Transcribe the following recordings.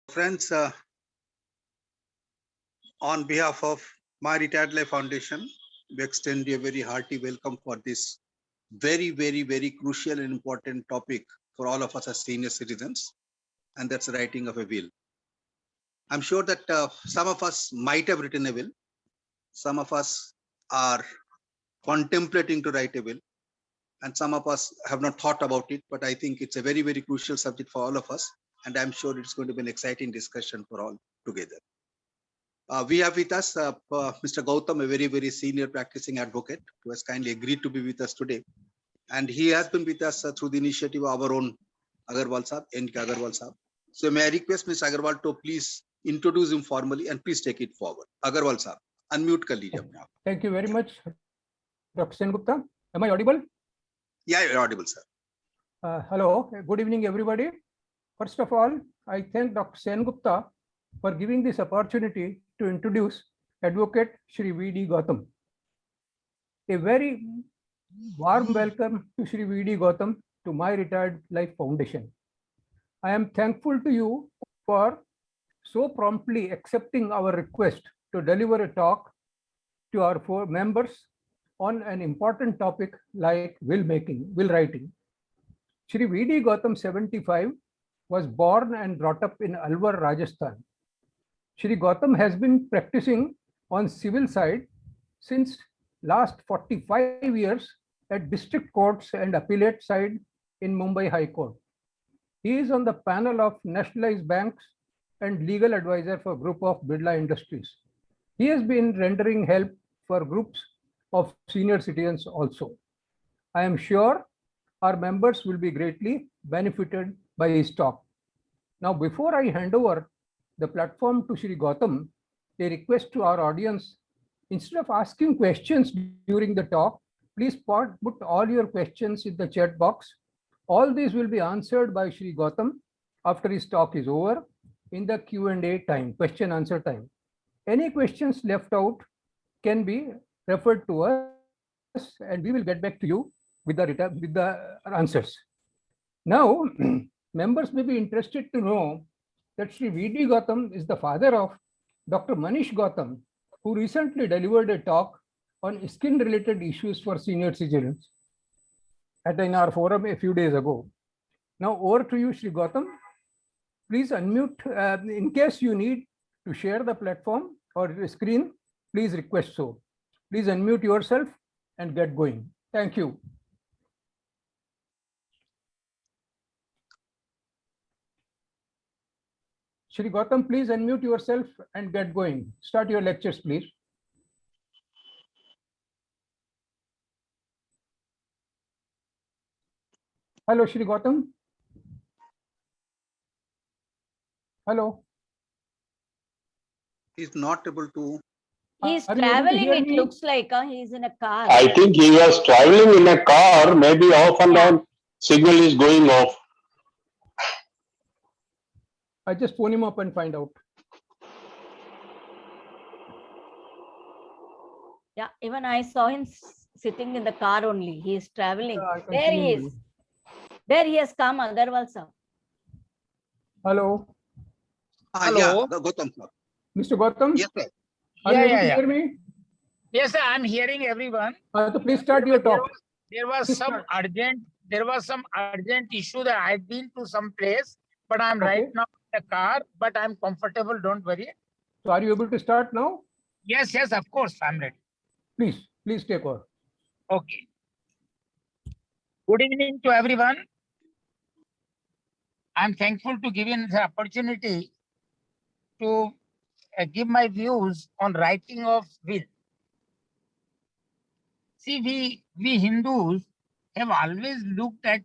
Friends, on behalf of My Retired Life Foundation, we extend you a very hearty welcome for this very crucial and important topic for all of us as senior citizens, and that's the writing of a will. I'm sure that some of us might have written a will, some of us are contemplating to write a will, and some of us have not thought about it, but I think it's a very crucial subject for all of us, and I'm sure it's going to be an exciting discussion for all together. We have with us Mr. Gautam, a very senior practicing advocate who has kindly agreed to be with us today. And he has been with us through the initiative of our own Agarwal Sahab, N.K. Agarwal Sahab. So may I request Mr. Agarwal to please introduce him formally and please take it forward. Agarwal Sahab, unmute कर लीजिए अपने आप. Thank you very much, Dr. Sengupta. Am I audible? Yeah, you're audible, sir. Hello, good evening, everybody. First of all, I thank Dr. Sengupta for giving this opportunity to introduce Advocate Shri V.D. Gautam. A very warm welcome to Shri V.D. Gautam to My Retired Life Foundation. I am thankful to you for so promptly accepting our request to deliver a talk to our four members on an important topic like will writing. Shri V.D. Gautam, 75, was born and brought up in Alwar, Rajasthan. Shri Gautam has been practicing on civil side since last 45 years at district courts and appellate side in Mumbai High Court. He is on the panel of nationalized banks and legal advisor for group of Birla Industries. He has been rendering help for groups of senior citizens also. I am sure our members will be greatly benefited by his talk. Now, before I hand over the platform to Shri Gautam, a request to our audience, instead of asking questions during the talk, please put all your questions in the chat box. All these will be answered by Shri Gautam after his talk is over in the Q&A time, question answer time. Any questions left out can be referred to us and we will get back to you with the answers. Now, members may be interested to know that Shri V.D. Gautam is the father of Dr. Manish Gautam, who recently delivered a talk on skin-related issues for senior citizens in our forum a few days ago. Now, over to you, Shri Gautam. Please unmute. In case you need to share the platform or the screen, please request so. Please unmute yourself and get going. Thank you. Shri Gautam, please unmute yourself and get going. Start your lectures, please. Hello, Shri Gautam. Hello. He's not able to. He's traveling, it looks like he's in a car. I think he was traveling in a car, maybe off and on, signal is going off. I just phone him up and find out. Yeah, even I saw him sitting in the car only. He is traveling. There he is. There he has come, Agarwal sir. Hello. Hello. Yeah, Gautam sir. Mr. Gautam? Yes, sir. Are you able to hear me? Yes, sir, I'm hearing everyone. So please start your talk. There was some urgent issue that I've been to some place, but I'm right now in the car, but I'm comfortable, don't worry. So are you able to start now? Yes, of course, I'm ready. Please take over. Okay. Good evening to everyone. I'm thankful to given the opportunity to give my views on writing of will. See, we Hindus have always looked at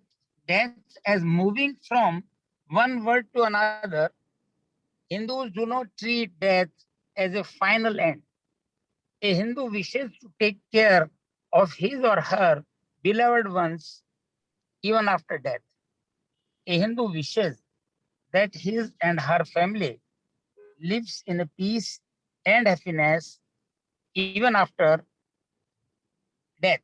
death as moving from one world to another. Hindus do not treat death as a final end. A Hindu wishes to take care of his or her beloved ones even after death. A Hindu wishes that his and her family lives in a peace and happiness even after death.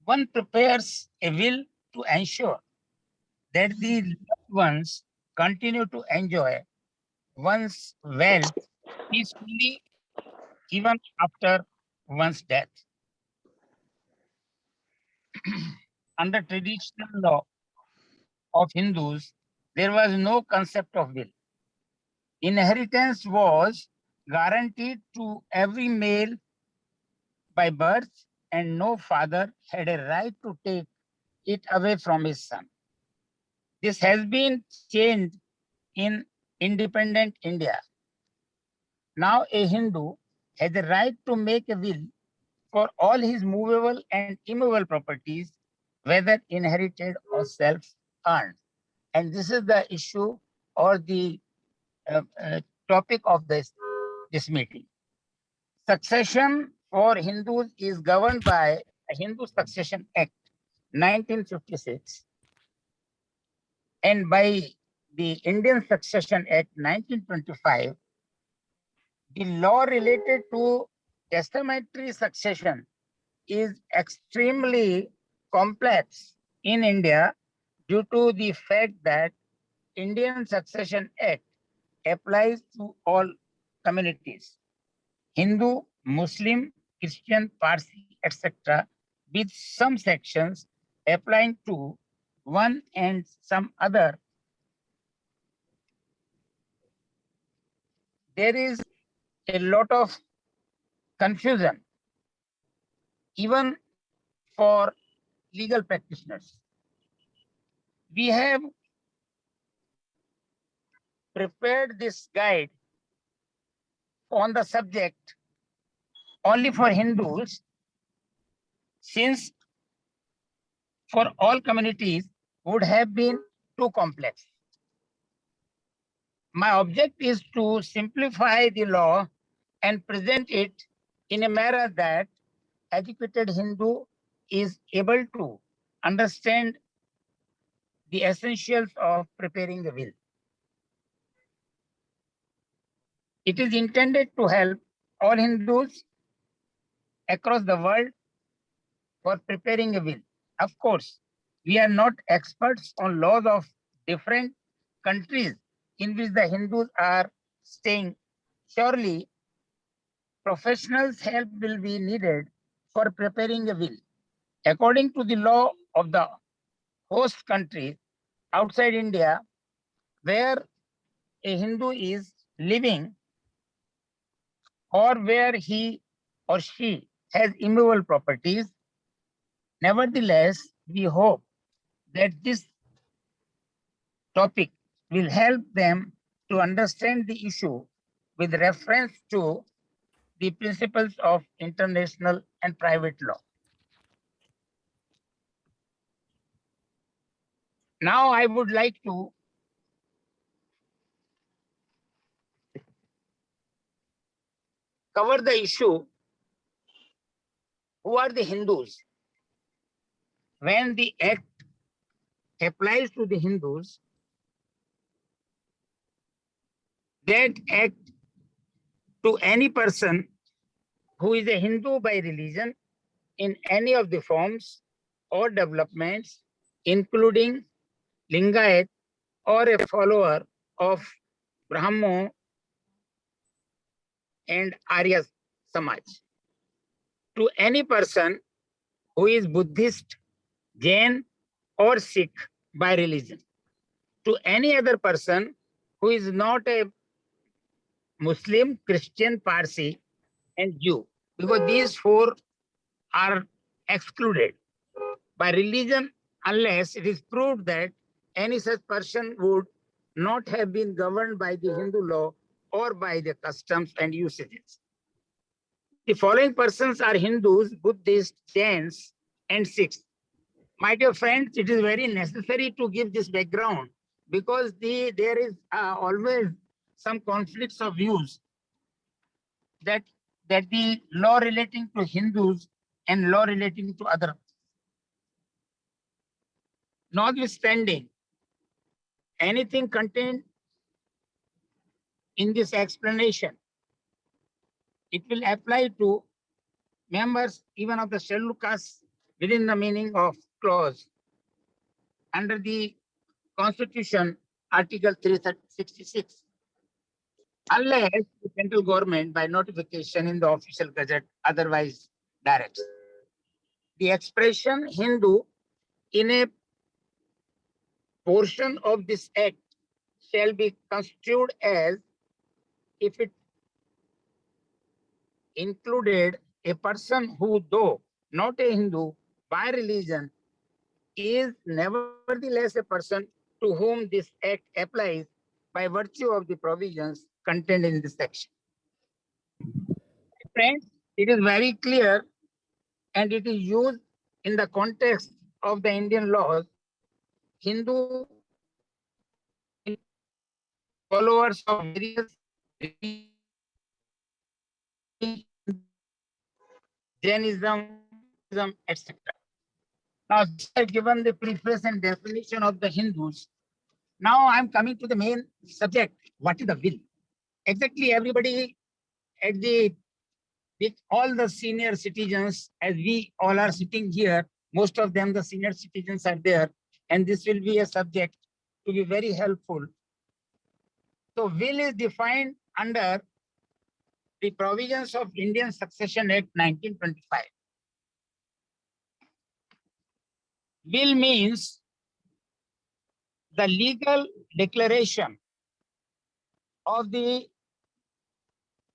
One prepares a will to ensure that the loved ones continue to enjoy one's wealth peacefully even after one's death. Under traditional law of Hindus, there was no concept of will. Inheritance was guaranteed to every male by birth, and no father had a right to take it away from his son. This has been changed in independent India. Now a Hindu has the right to make a will for all his movable and immovable properties, whether inherited or self-earned. And this is the issue or the topic of this meeting. Succession for Hindus is governed by the Hindu Succession Act 1956 and by the Indian Succession Act 1925. The law related to testamentary succession is extremely complex in India due to the fact that Indian Succession Act applies to all communities, Hindu, Muslim, Christian, Parsi, etc., with some sections applying to one and some other. There is a lot of confusion, even for legal practitioners. We have prepared this guide on the subject only for Hindus, since for all communities would have been too complex. My object is to simplify the law and present it in a manner that educated Hindu is able to understand the essentials of preparing a will. It is intended to help all Hindus across the world for preparing a will. Of course, we are not experts on laws of different countries in which the Hindus are staying. Surely, professionals' help will be needed for preparing a will. According to the law of the host country outside India, where a Hindu is living or where he or she has immovable properties, nevertheless, we hope that this topic will help them to understand the issue with reference to the principles of international and private law. Now I would like to cover the issue, who are the Hindus? When the act applies to the Hindus, that act to any person who is a Hindu by religion in any of the forms or developments, including Lingayat or a follower of Brahmo and Arya Samaj. To any person who is Buddhist, Jain or Sikh by religion. To any other person who is not a Muslim, Christian, Parsi and Jew, because these four are excluded by religion unless it is proved that any such person would not have been governed by the Hindu law or by the customs and usages. The following persons are Hindus, Buddhists, Jains, and Sikhs. My dear friends, it is very necessary to give this background because there is always some conflicts of views that the law relating to Hindus and law relating to other. Notwithstanding, anything contained in this explanation, it will apply to members even of the scheduled castes within the meaning of clause under the Constitution Article 366. Unless the central government by notification in the official gazette otherwise directs. The expression Hindu in a portion of this act shall be construed as if it included a person who, though not a Hindu by religion, is nevertheless a person to whom this act applies by virtue of the provisions contained in this section. Friends, it is very clear and it is used in the context of the Indian laws. Hindu followers of various Jainism, etc. Now, I've given the preface and definition of the Hindus. Now I'm coming to the main subject. What is the will? Exactly, everybody at with all the senior citizens, as we all are sitting here, most of them, the senior citizens are there, and this will be a subject to be very helpful. So will is defined under the provisions of Indian Succession Act 1925. Will means the legal declaration of the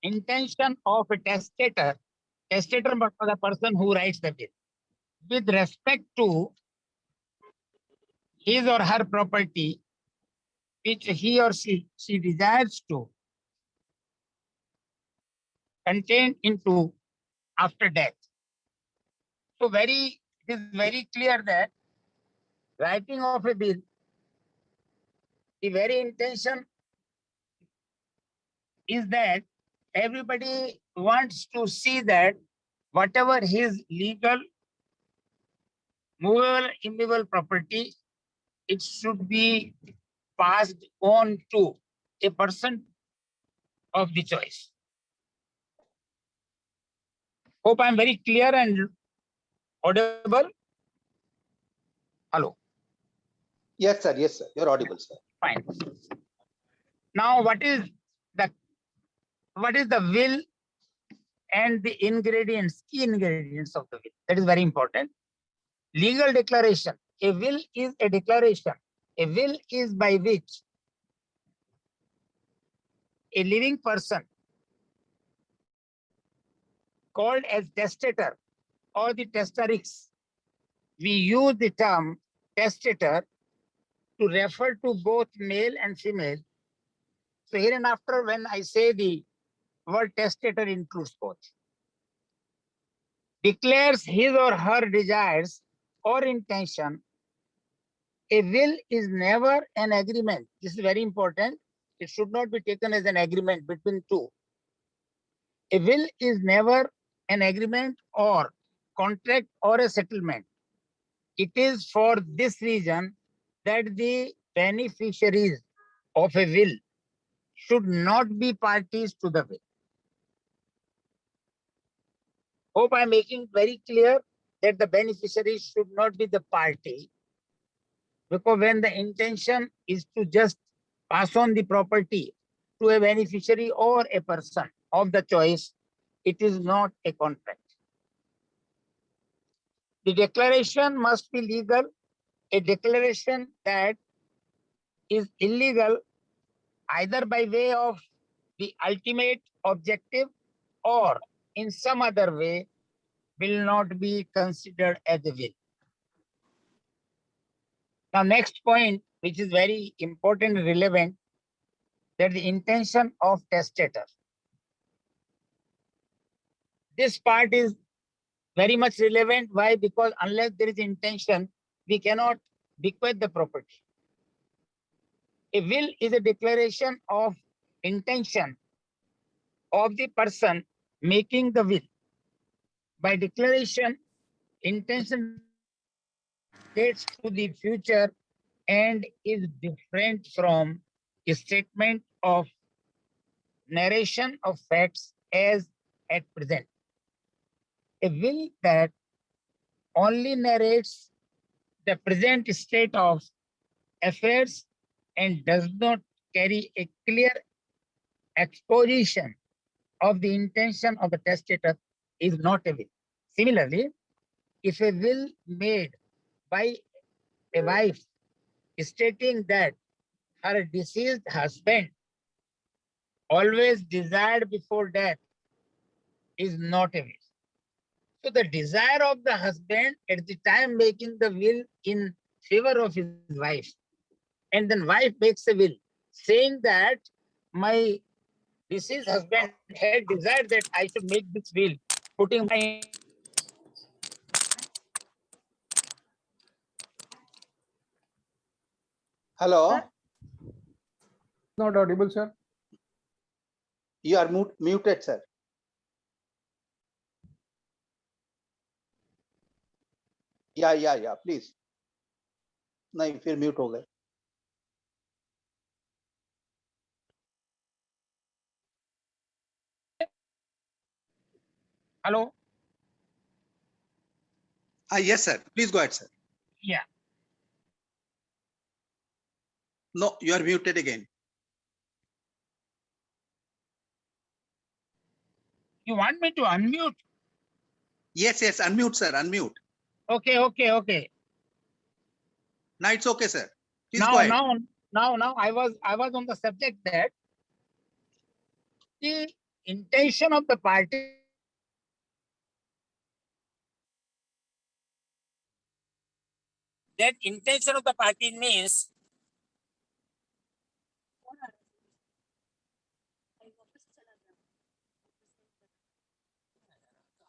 intention of a testator but for the person who writes the will, with respect to his or her property, which he or she desires to contain into after death. So it is very clear that writing of a will, the very intention is that everybody wants to see that whatever his legal, movable, immovable property, it should be passed on to a person of the choice. Hope I'm very clear and audible. Hello. Yes, sir. Yes, sir. You're audible, sir. Fine. Now, what is the will and the ingredients, key ingredients of the will? That is very important. Legal declaration. A will is a declaration. A will is by which a living person called as testator or the testarix. We use the term testator to refer to both male and female. So here and after, when I say the word testator includes both. Declares his or her desires or intention. A will is never an agreement. This is very important. It should not be taken as an agreement between two. A will is never an agreement or contract or a settlement. It is for this reason that the beneficiaries of a will should not be parties to the will. Hope I'm making very clear that the beneficiaries should not be the party, because when the intention is to just pass on the property to a beneficiary or a person of the choice, it is not a contract. The declaration must be legal. A declaration that is illegal either by way of the ultimate objective or in some other way will not be considered as a will. Now, next point, which is very important and relevant, that the intention of testator. This part is very much relevant. Why? Because unless there is intention, we cannot bequeath the property. A will is a declaration of intention of the person making the will. By declaration, intention relates to the future and is different from a statement of narration of facts as at present. A will that only narrates the present state of affairs and does not carry a clear exposition of the intention of the testator is not a will. Similarly, if a will made by a wife stating that her deceased husband always desired before death is not a will. So the desire of the husband at the time making the will in favor of his wife, and then wife makes a will saying that my deceased husband had desired that I should make this will, putting my Hello, Not audible, sir. you are muted, sir. Yeah, please. नहीं फिर mute हो गए. hello. Yes, sir. Please go ahead, sir. Yeah. No, you are muted again. You want me to unmute? Yes, unmute, sir, unmute. Okay. Now it's okay, sir. Please go ahead. Now I was on the subject that the intention of the party means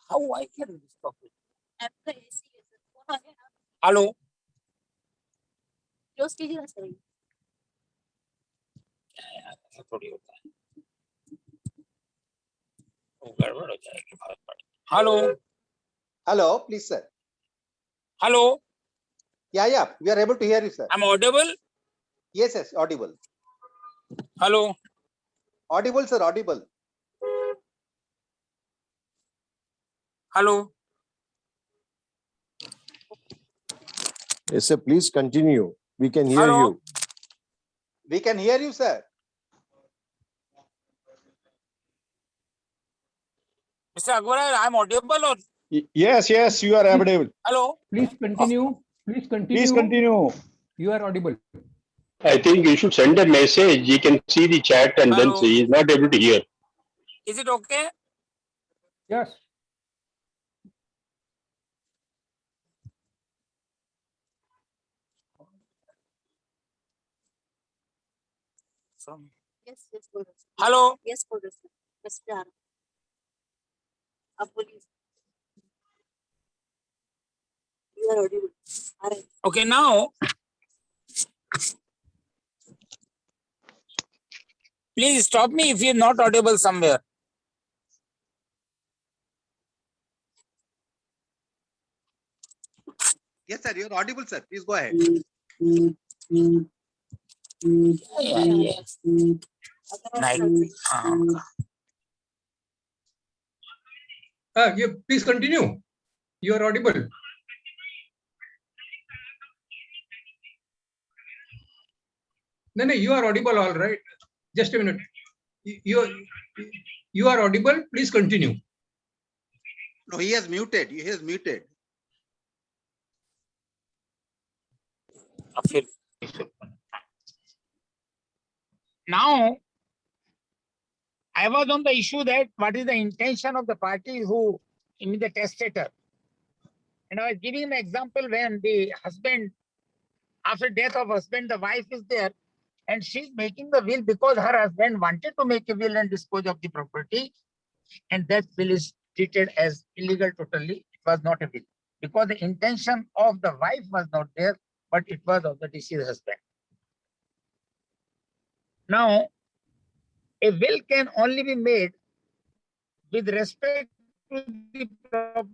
how I can stop it. Hello. ऐसा थोड़ी होता है, वो गड़बड़ हो जाएगी बहुत बड़ी. Hello Hello, please, sir. Hello, Yeah, we are able to hear you, sir. I'm audible. Yes, audible. Hello. Audible, sir, audible. Hello. Yes, sir, please continue. We can hear Hello? you. We can hear you, sir. Mr. Agrawal, I'm audible or Yes, you are audible. hello? Please continue. Please continue. Please continue. You are audible. I think you should send a message. He can see the chat and then Hello. see. He's not able to hear. Is it okay? Yes. Yes, बोल रहे हैं. Hello. Yes, बोल रहे हैं. बस जा रहा हूं. अब बोलिए. You are audible. आ रहे हैं. Okay, now please stop me if you're not audible somewhere. Yes, sir, you're audible, sir. Please go ahead. Yes. Night. You please continue. You are audible. No, you are audible, all right. Just a minute. You are audible. Please continue. No, he has muted. He has muted. Now, I was on the issue that what is the intention of the party who in the testator. And I was giving an example when the husband, after death of husband, the wife is there and she's making the will because her husband wanted to make a will and dispose of the property. And that will is treated as illegal totally. It was not a will because the intention of the wife was not there, but it was of the deceased husband. Now, a will can only be made with respect to the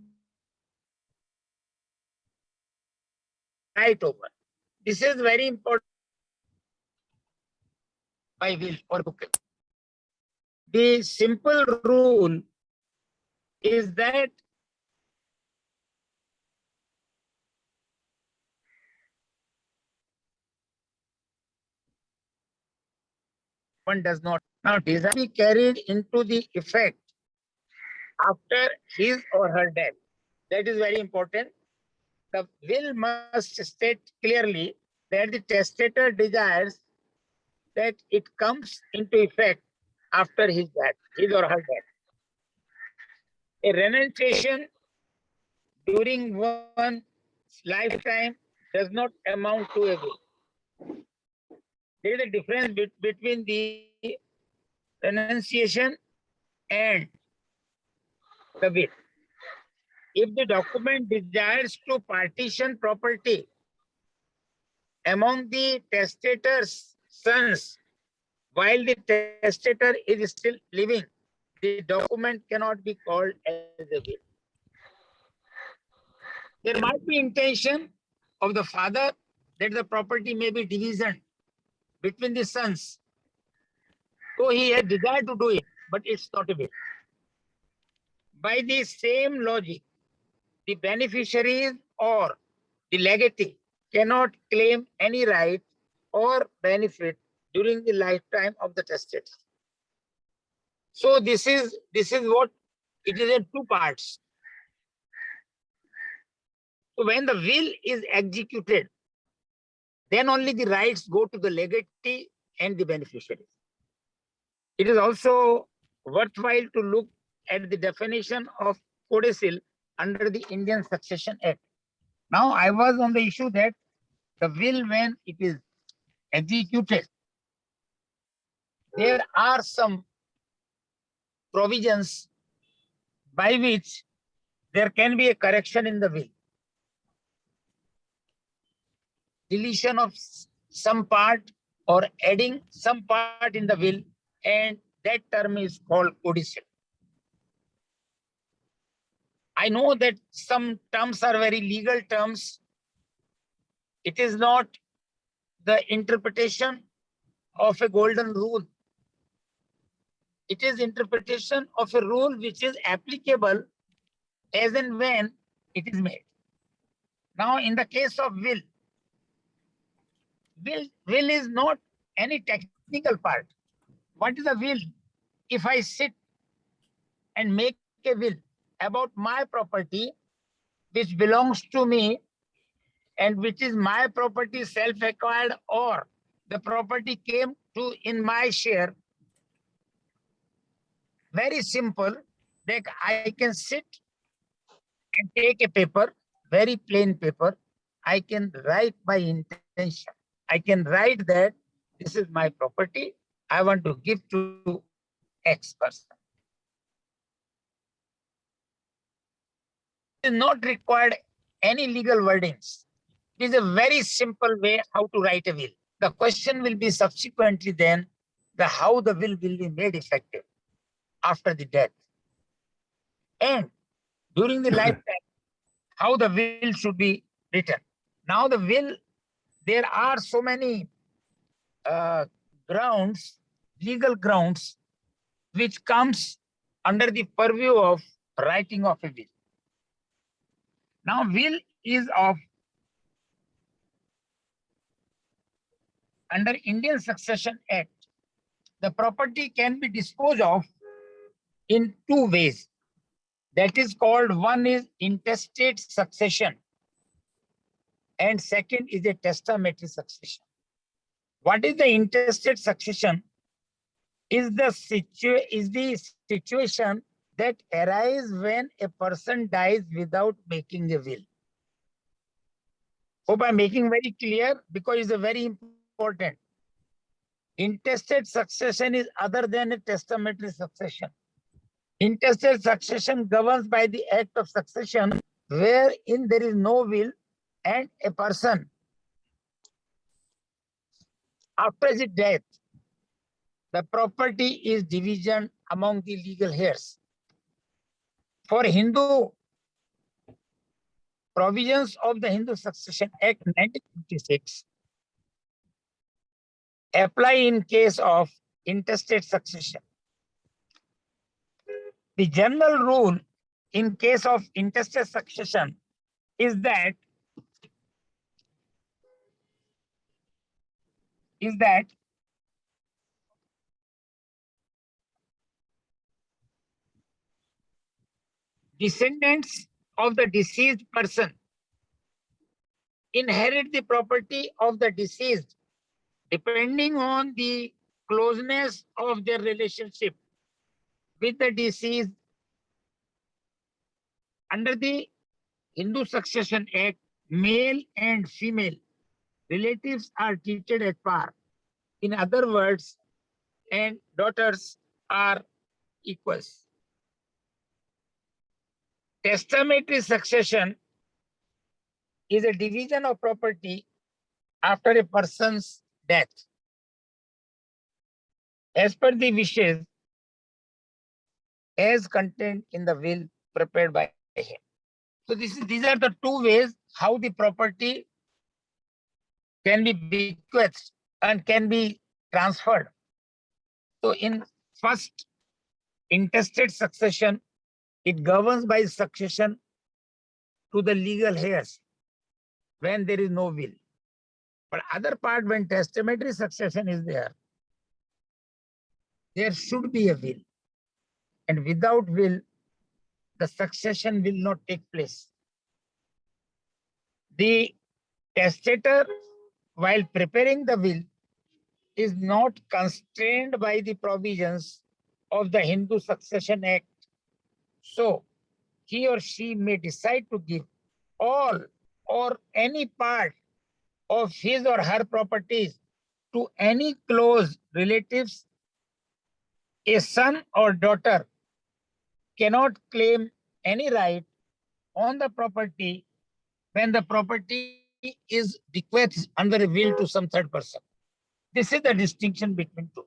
right over. This is very important by will or book. The simple rule is that one does not. Now, desire be carried into the effect after his or her death. That is very important. The will must state clearly that the testator desires that it comes into effect after his death, his or her death. A renunciation during one's lifetime does not amount to a will. There is a difference between the renunciation and the will. If the document desires to partition property among the testator's sons while the testator is still living, the document cannot be called as a will. There might be intention of the father that the property may be division between the sons. So he had desire to do it, but it's not a will. By the same logic, the beneficiaries or the legatee cannot claim any right or benefit during the lifetime of the testator. So this is what it is in two parts. So when the will is executed, then only the rights go to the legatee and the beneficiaries. It is also worthwhile to look at the definition of codicil under the Indian Succession Act. Now, I was on the issue that the will, when it is executed, there are some provisions by which there can be a correction in the will. Deletion of some part or adding some part in the will, and that term is called codicil. I know that some terms are very legal terms. It is not the interpretation of a golden rule. It is interpretation of a rule which is applicable as and when it is made. Now, in the case of will is not any technical part. What is a will? If I sit and make a will about my property, which belongs to me and which is my property self-acquired, or the property came to in my share, very simple, that I can sit and take a paper, very plain paper. I can write my intention. I can write that this is my property. I want to give to X person. It is not required any legal wordings. It is a very simple way how to write a will. The question will be subsequently then how the will be made effective after the death. And during the lifetime, how the will should be written. Now the will, there are so many grounds, legal grounds, which comes under the purview of writing of a will. Now will is of, under Indian Succession Act, the property can be disposed of in two ways. That is called, one is intestate succession and second is a testamentary succession. What is the intestate succession? Is the situation that arises when a person dies without making a will. Hope I'm making very clear, because it's a very important. Intestate succession is other than a testamentary succession. Intestate succession governs by the act of succession, wherein there is no will and a person, after his death, the property is division among the legal heirs. For Hindu, provisions of the Hindu Succession Act 1956 apply in case of intestate succession. The general rule in case of intestate succession is that descendants of the deceased person inherit the property of the deceased depending on the closeness of their relationship with the deceased. Under the Hindu Succession Act, male and female relatives are treated at par. In other words, and daughters are equals. Testamentary succession is a division of property after a person's death as per the wishes as contained in the will prepared by him. So these are the two ways how the property can be bequeathed and can be transferred. So in first intestate succession, it governs by succession to the legal heirs when there is no will. But other part, when testamentary succession is there should be a will. And without will, the succession will not take place. The testator, while preparing the will, is not constrained by the provisions of the Hindu Succession Act. So he or she may decide to give all or any part of his or her properties to any close relatives. A son or daughter cannot claim any right on the property when the property is bequeathed under a will to some third person. This is the distinction between two.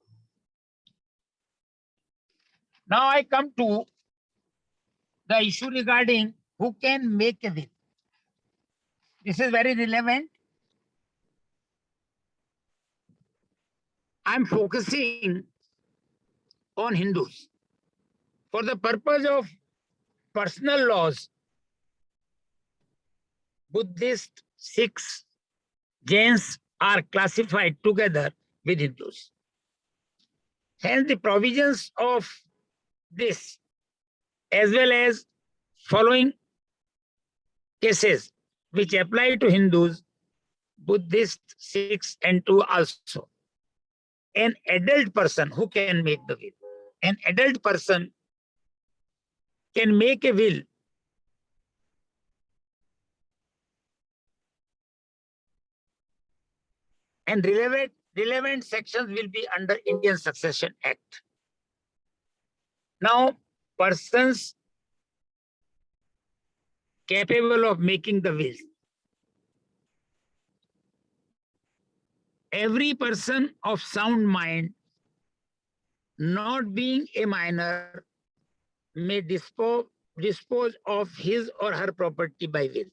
Now I come to the issue regarding who can make a will. This is very relevant. I'm focusing on Hindus. For the purpose of personal laws, Buddhist, Sikhs, Jains are classified together with Hindus. Hence, the provisions of this, as well as following cases which apply to Hindus, Buddhist, Sikhs, and two also. An adult person who can make the will. An adult person can make a will and relevant sections will be under Indian Succession Act. Now, persons capable of making the will. Every person of sound mind, not being a minor, may dispose of his or her property by will.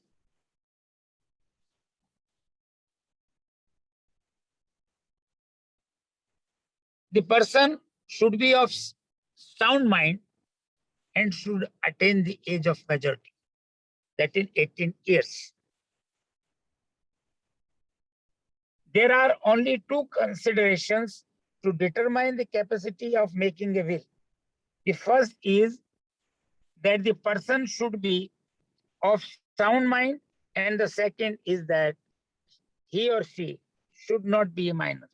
The person should be of sound mind and should attain the age of majority, that is 18 years. There are only two considerations to determine the capacity of making a will. The first is that the person should be of sound mind, and the second is that he or she should not be a minor.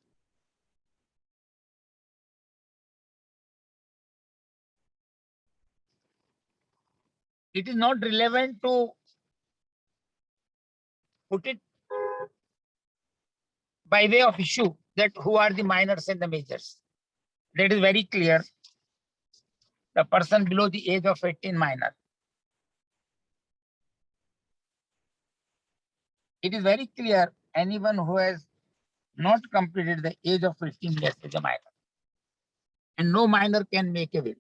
It is not relevant to put it by way of issue that who are the minors and the majors. That is very clear. The person below the age of 18 minor. It is very clear anyone who has not completed the age of 18 years is a minor. And no minor can make a will.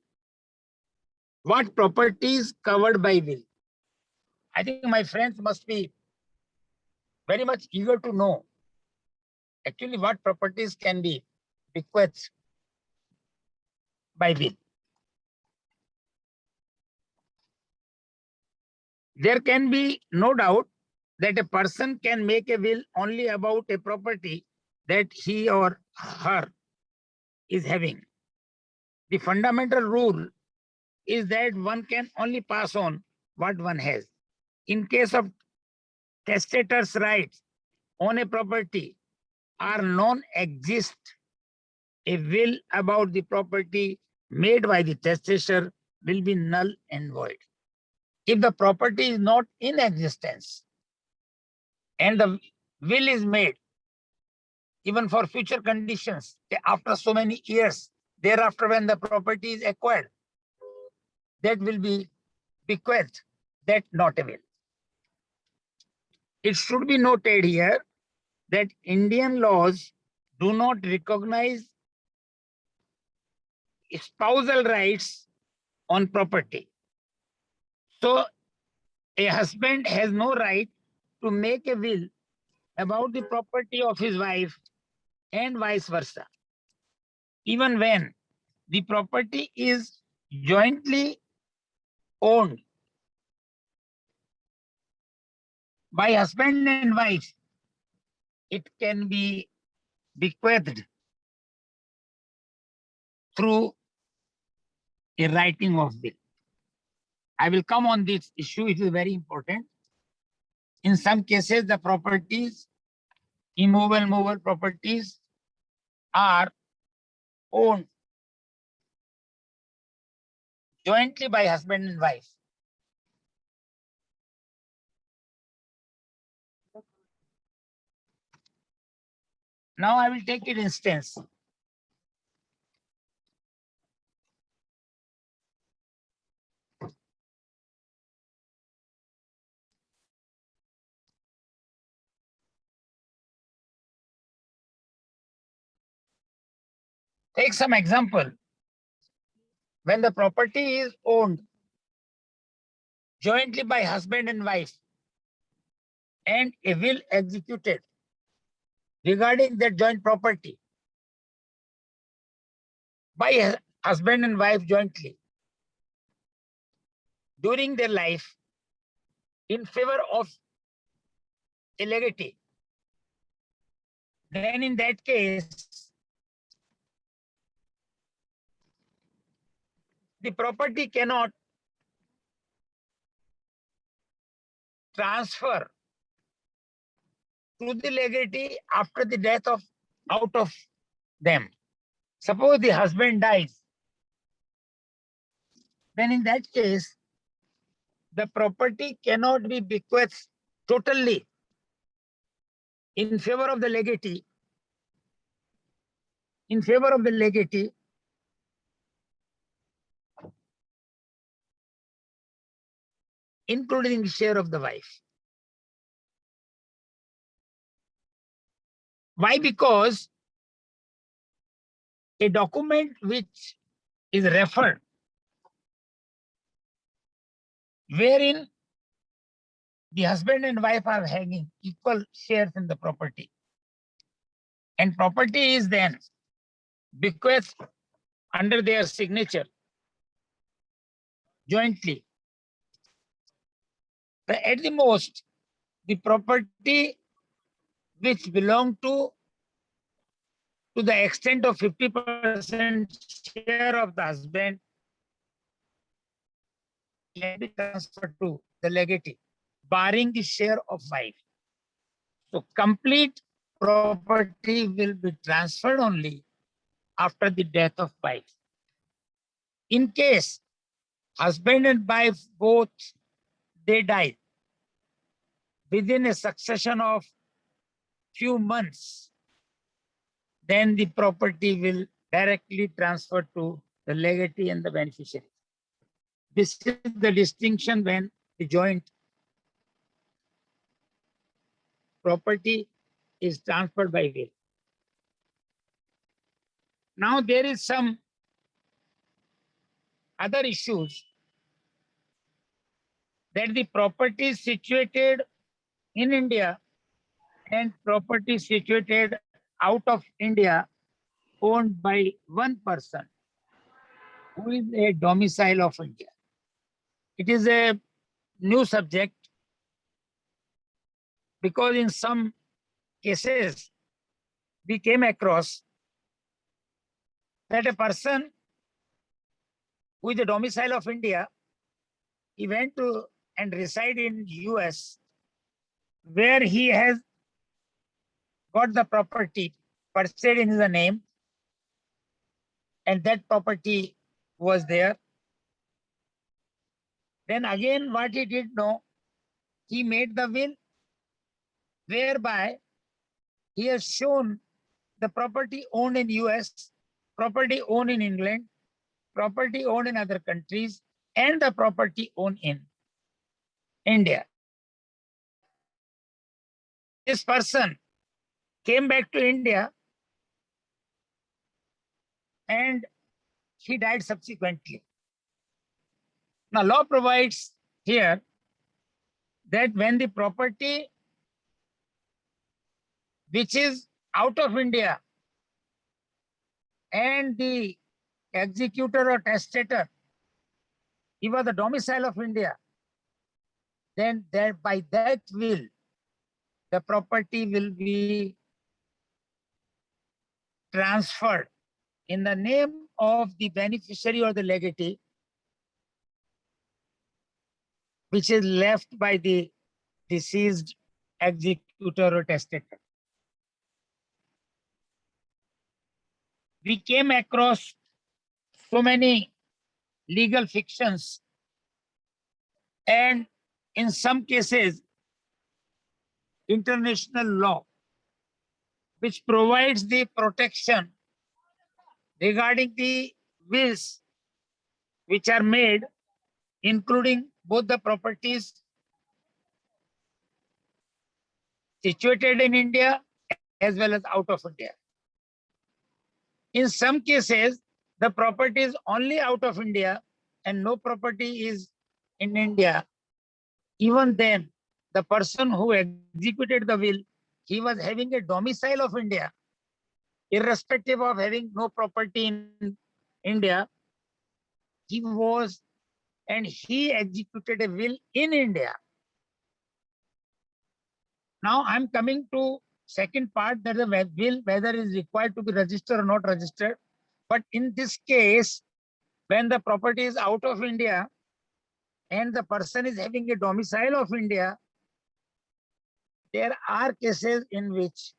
What properties covered by will? I think my friends must be very much eager to know actually what properties can be bequeathed by will. There can be no doubt that a person can make a will only about a property that he or her is having. The fundamental rule is that one can only pass on what one has. In case of testator's rights on a property are non-exist, a will about the property made by the testator will be null and void. If the property is not in existence and the will is made, even for future conditions, after so many years, thereafter when the property is acquired, that will be bequeathed, that not a will. It should be noted here that Indian laws do not recognize spousal rights on property. So a husband has no right to make a will about the property of his wife and vice versa, even when the property is jointly owned by husband and wife. It can be bequeathed through a writing of will. I will come on this issue, it is very important. In some cases, the properties, immovable, movable properties are owned jointly by husband and wife. Now I will take an instance. Take some example. When the property is owned jointly by husband and wife and a will executed regarding that joint property by husband and wife jointly during their life in favor of a legatee, then in that case, the property cannot transfer to the legatee after the death of out of them. Suppose the husband dies, then in that case, the property cannot be bequeathed totally in favor of the legatee, including the share of the wife. Why? Because a document which is referred, wherein the husband and wife are having equal shares in the property, and property is then bequeathed under their signature jointly. But at the most, the property which belong to the extent of 50% share of the husband can be transferred to the legatee, barring the share of wife. So complete property will be transferred only after the death of wife. In case husband and wife both they die within a succession of few months, then the property will directly transfer to the legatee and the beneficiary. This is the distinction when the joint property is transferred by will. Now there is some other issues that the property situated in India and property situated out of India owned by one person who is a domicile of India. It is a new subject because in some cases we came across that a person who is a domicile of India, he went to and reside in US, where he has got the property purchased in his name, and that property was there. Then again, what he did know, he made the will whereby he has shown the property owned in US, property owned in England, property owned in other countries, and the property owned in India. This person came back to India and he died subsequently. Now, law provides here that when the property which is out of India and the executor or testator, he was the domicile of India, then that by that will, the property will be transferred in the name of the beneficiary or the legatee, which is left by the deceased executor or testator. We came across so many legal fictions, and in some cases, international law, which provides the protection regarding the wills which are made, including both the properties situated in India as well as out of India. In some cases, the property is only out of India and no property is in India. Even then, the person who executed the will, he was having a domicile of India, irrespective of having no property in India. He was, and he executed a will in India. Now I'm coming to second part, that the will, whether it is required to be registered or not registered. But in this case, when the property is out of India and the person is having a domicile of India, there are cases in which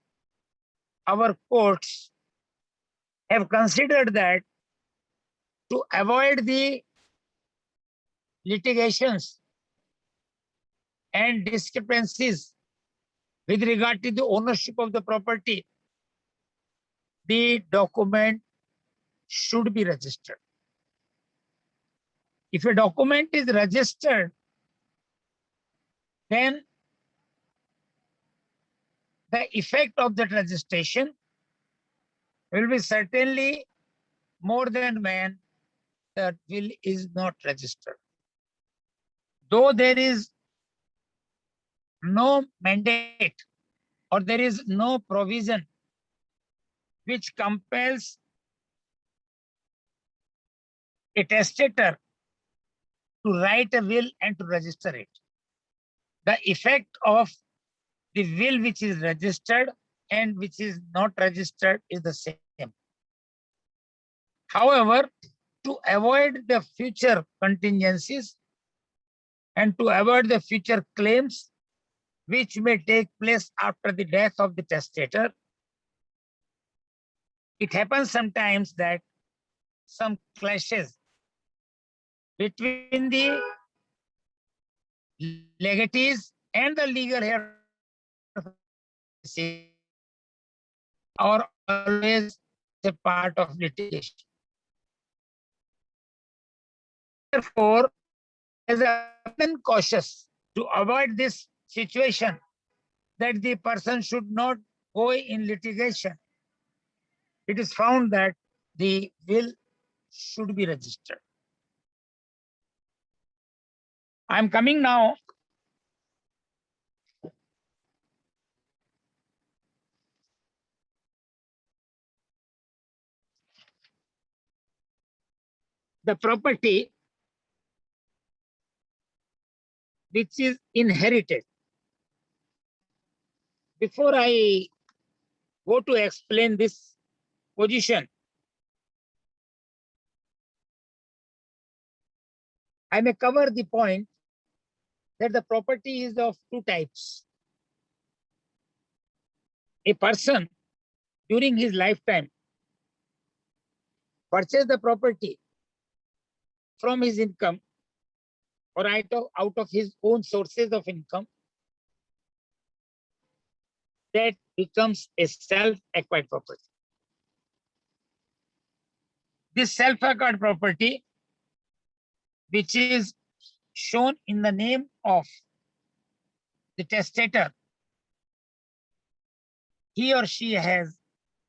our courts have considered that to avoid the litigations and discrepancies with regard to the ownership of the property, the document should be registered. If a document is registered, then the effect of that registration will be certainly more than when the will is not registered. Though there is no mandate or there is no provision which compels a testator to write a will and to register it. The effect of the will which is registered and which is not registered is the same. However, to avoid the future contingencies and to avoid the future claims which may take place after the death of the testator, it happens sometimes that some clashes between the legatees and the legal heirs are always a part of litigation. Therefore, as a person cautious to avoid this situation, that the person should not go in litigation, it is found that the will should be registered. I am coming now the property which is inherited. Before I go to explain this position, I may cover the point that the property is of two types. A person during his lifetime purchase the property from his income or out of his own sources of income, that becomes a self-acquired property. This self-acquired property, which is shown in the name of the testator, he or she has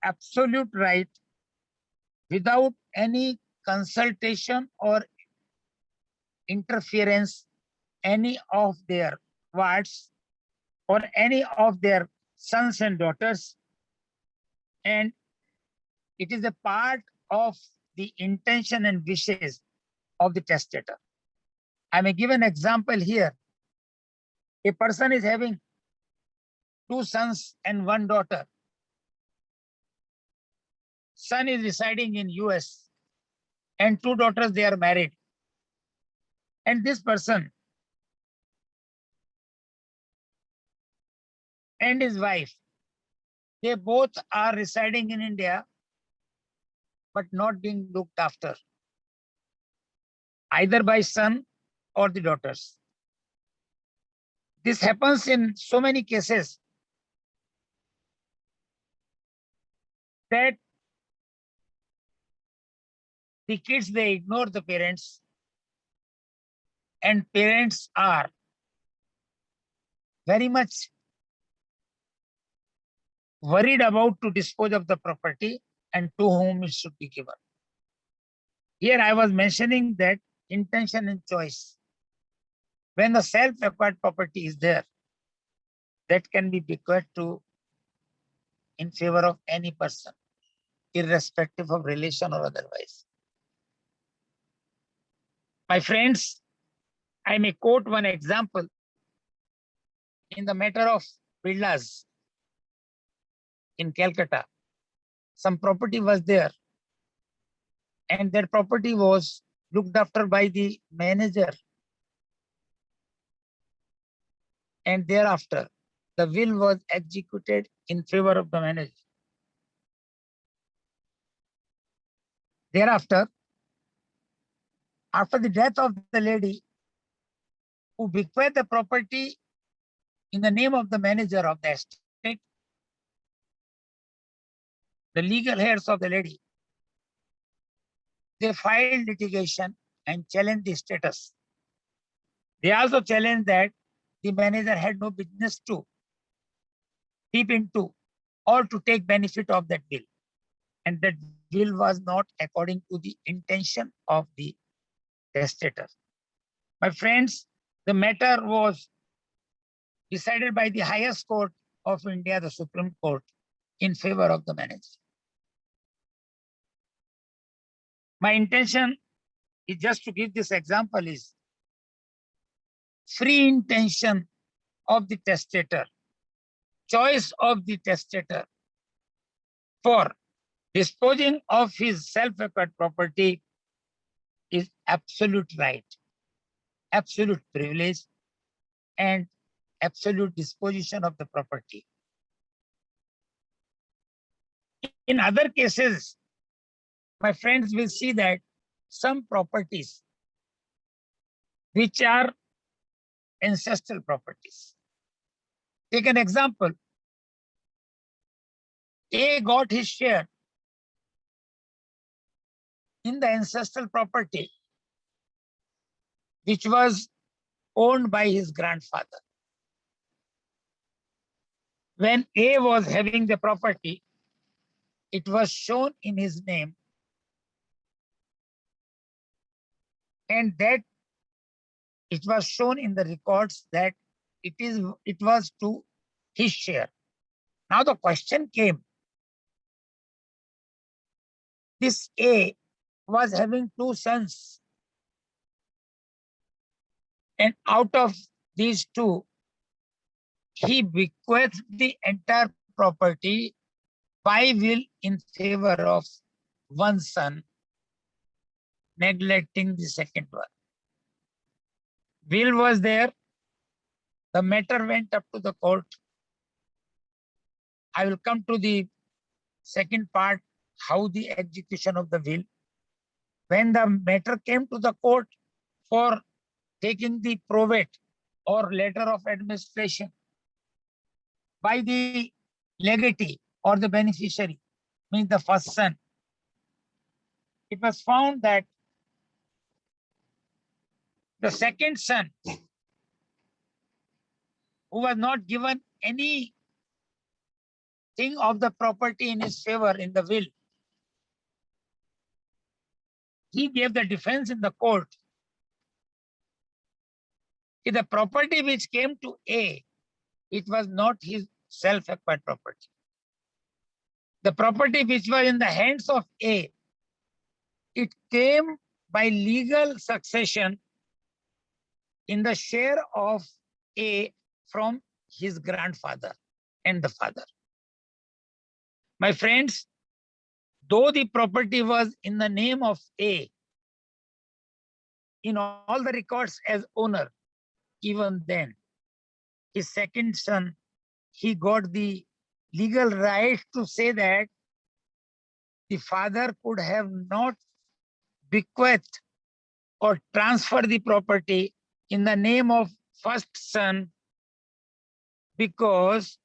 absolute right without any consultation or interference any of their wards or any of their sons and daughters, and it is a part of the intention and wishes of the testator. I may give an example here. A person is having 2 sons and 1 daughter. Son is residing in US and 2 daughters, they are married. And this person and his wife, they both are residing in India, but not being looked after, either by son or the daughters. This happens in so many cases that the kids, they ignore the parents, and parents are very much worried about to dispose of the property and to whom it should be given. Here I was mentioning that intention and choice. When the self-acquired property is there, that can be bequeathed to in favor of any person, irrespective of relation or otherwise. My friends, I may quote one example in the matter of Birlas in Calcutta. Some property was there, and that property was looked after by the manager. And thereafter, the will was executed in favor of the manager. Thereafter, after the death of the lady who bequeathed the property in the name of the manager of the estate, the legal heirs of the lady, they filed litigation and challenged the status. They also challenged that the manager had no business to peep into or to take benefit of that will, and that will was not according to the intention of the testator. My friends, the matter was decided by the highest court of India, the Supreme Court, in favor of the manager. My intention is just to give this example is free intention of the testator, choice of the testator for disposing of his self-acquired property is absolute right, absolute privilege, and absolute disposition of the property. In other cases, my friends will see that some properties which are ancestral properties. Take an example. A got his share in the ancestral property which was owned by his grandfather. When A was having the property, it was shown in his name, and that it was shown in the records that it was to his share. Now the question came, this A was having 2 sons, and out of these 2, he bequeathed the entire property by will in favor of one son, neglecting the second one. Will was there, The matter went up to the court. I will come to the second part, how the execution of the will. When the matter came to the court for taking the probate or letter of administration by the legatee or the beneficiary, means the first son, it was found that the second son, who was not given any thing of the property in his favor in the will, he gave the defense in the court. The property which came to A, it was not his self-acquired property. The property which was in the hands of A, it came by legal succession in the share of A from his grandfather and the father. My friends, though the property was in the name of A, in all the records as owner, even then, his second son, he got the legal right to say that the father could have not bequeathed or transfer the property in the name of first son, because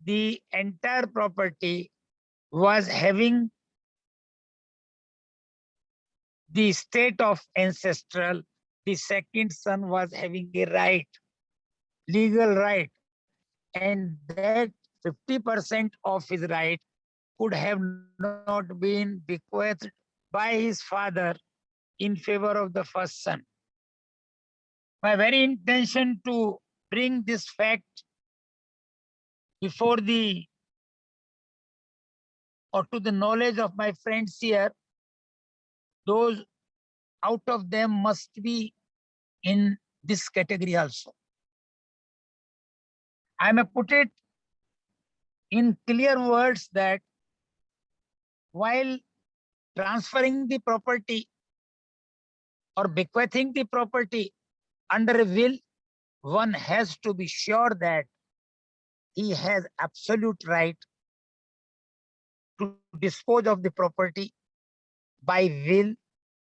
the entire property was having the state of ancestral. The second son was having a right, legal right, and that 50% of his right could have not been bequeathed by his father in favor of the first son. My very intention to bring this fact before the or to the knowledge of my friends here, those out of them must be in this category also. I may put it in clear words that while transferring the property or bequeathing the property under a will, one has to be sure that he has absolute right to dispose of the property by will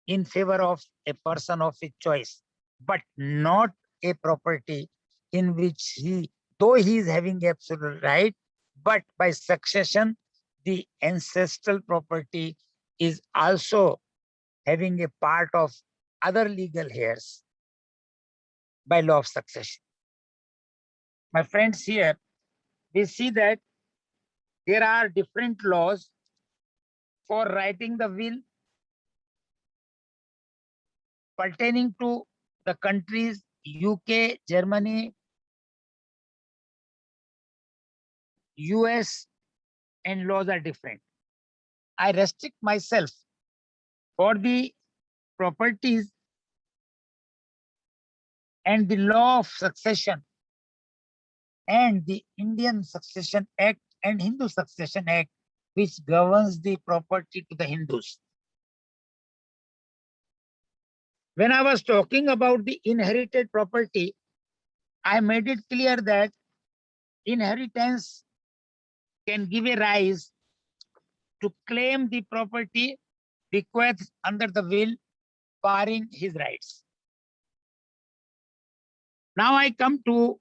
in favor of a person of his choice, but not a property in which he, though he is having absolute right, but by succession, the ancestral property is also having a part of other legal heirs by law of succession. My friends, here we see that there are different laws for writing the will pertaining to the countries UK, Germany, US, and laws are different. I restrict myself for the properties and the law of succession and the Indian Succession Act and Hindu Succession Act, which governs the property to the Hindus. When I was talking about the inherited property, I made it clear that inheritance can give a rise to claim the property bequeathed under the will, barring his rights. Now I come to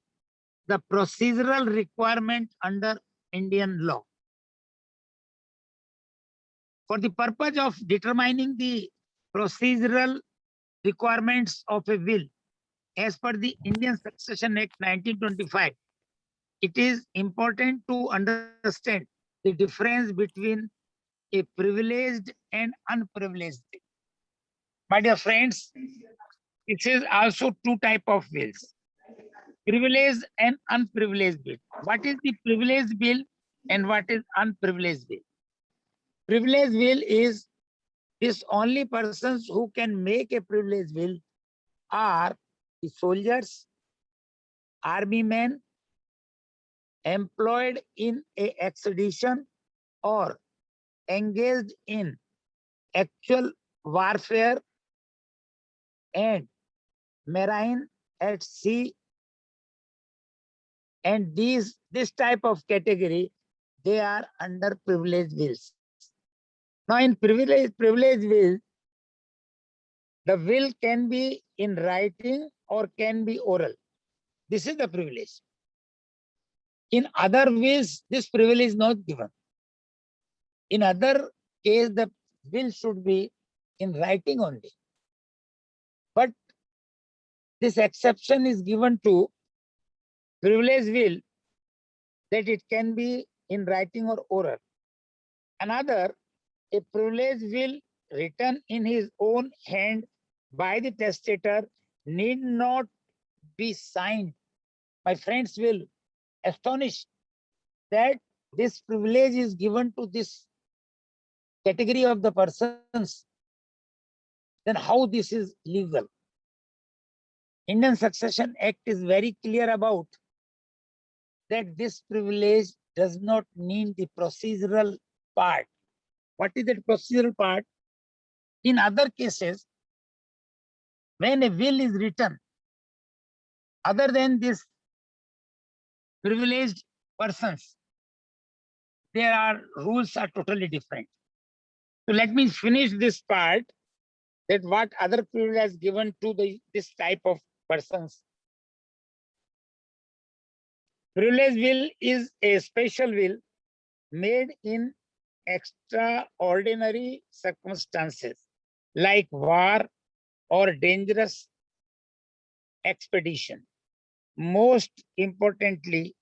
the procedural requirement under Indian law. For the purpose of determining the procedural requirements of a will, as per the Indian Succession Act 1925, it is important to understand the difference between a privileged and unprivileged will. My dear friends, it is also two types of wills, privileged and unprivileged will. What is the privileged will and what is unprivileged will? Privileged will is this only persons who can make a privileged will are the soldiers, army men, employed in a expedition or engaged in actual warfare and marine at sea And this type of category, they are under privileged wills. Now in privileged will, the will can be in writing or can be oral. This is the privilege. In other wills, this privilege is not given. In other case, the will should be in writing only. But this exception is given to privilege will, that it can be in writing or oral. Another, a privilege will written in his own hand by the testator need not be signed. My friends will astonish that this privilege is given to this category of the persons. Then how this is legal? Indian Succession Act is very clear about that this privilege does not mean the procedural part. What is that procedural part? In other cases, when a will is written, other than this privileged persons, there are rules are totally different. So let me finish this part, that what other privilege is given to this type of persons. Privilege will is a special will made in extraordinary circumstances like war or dangerous expedition. Most importantly,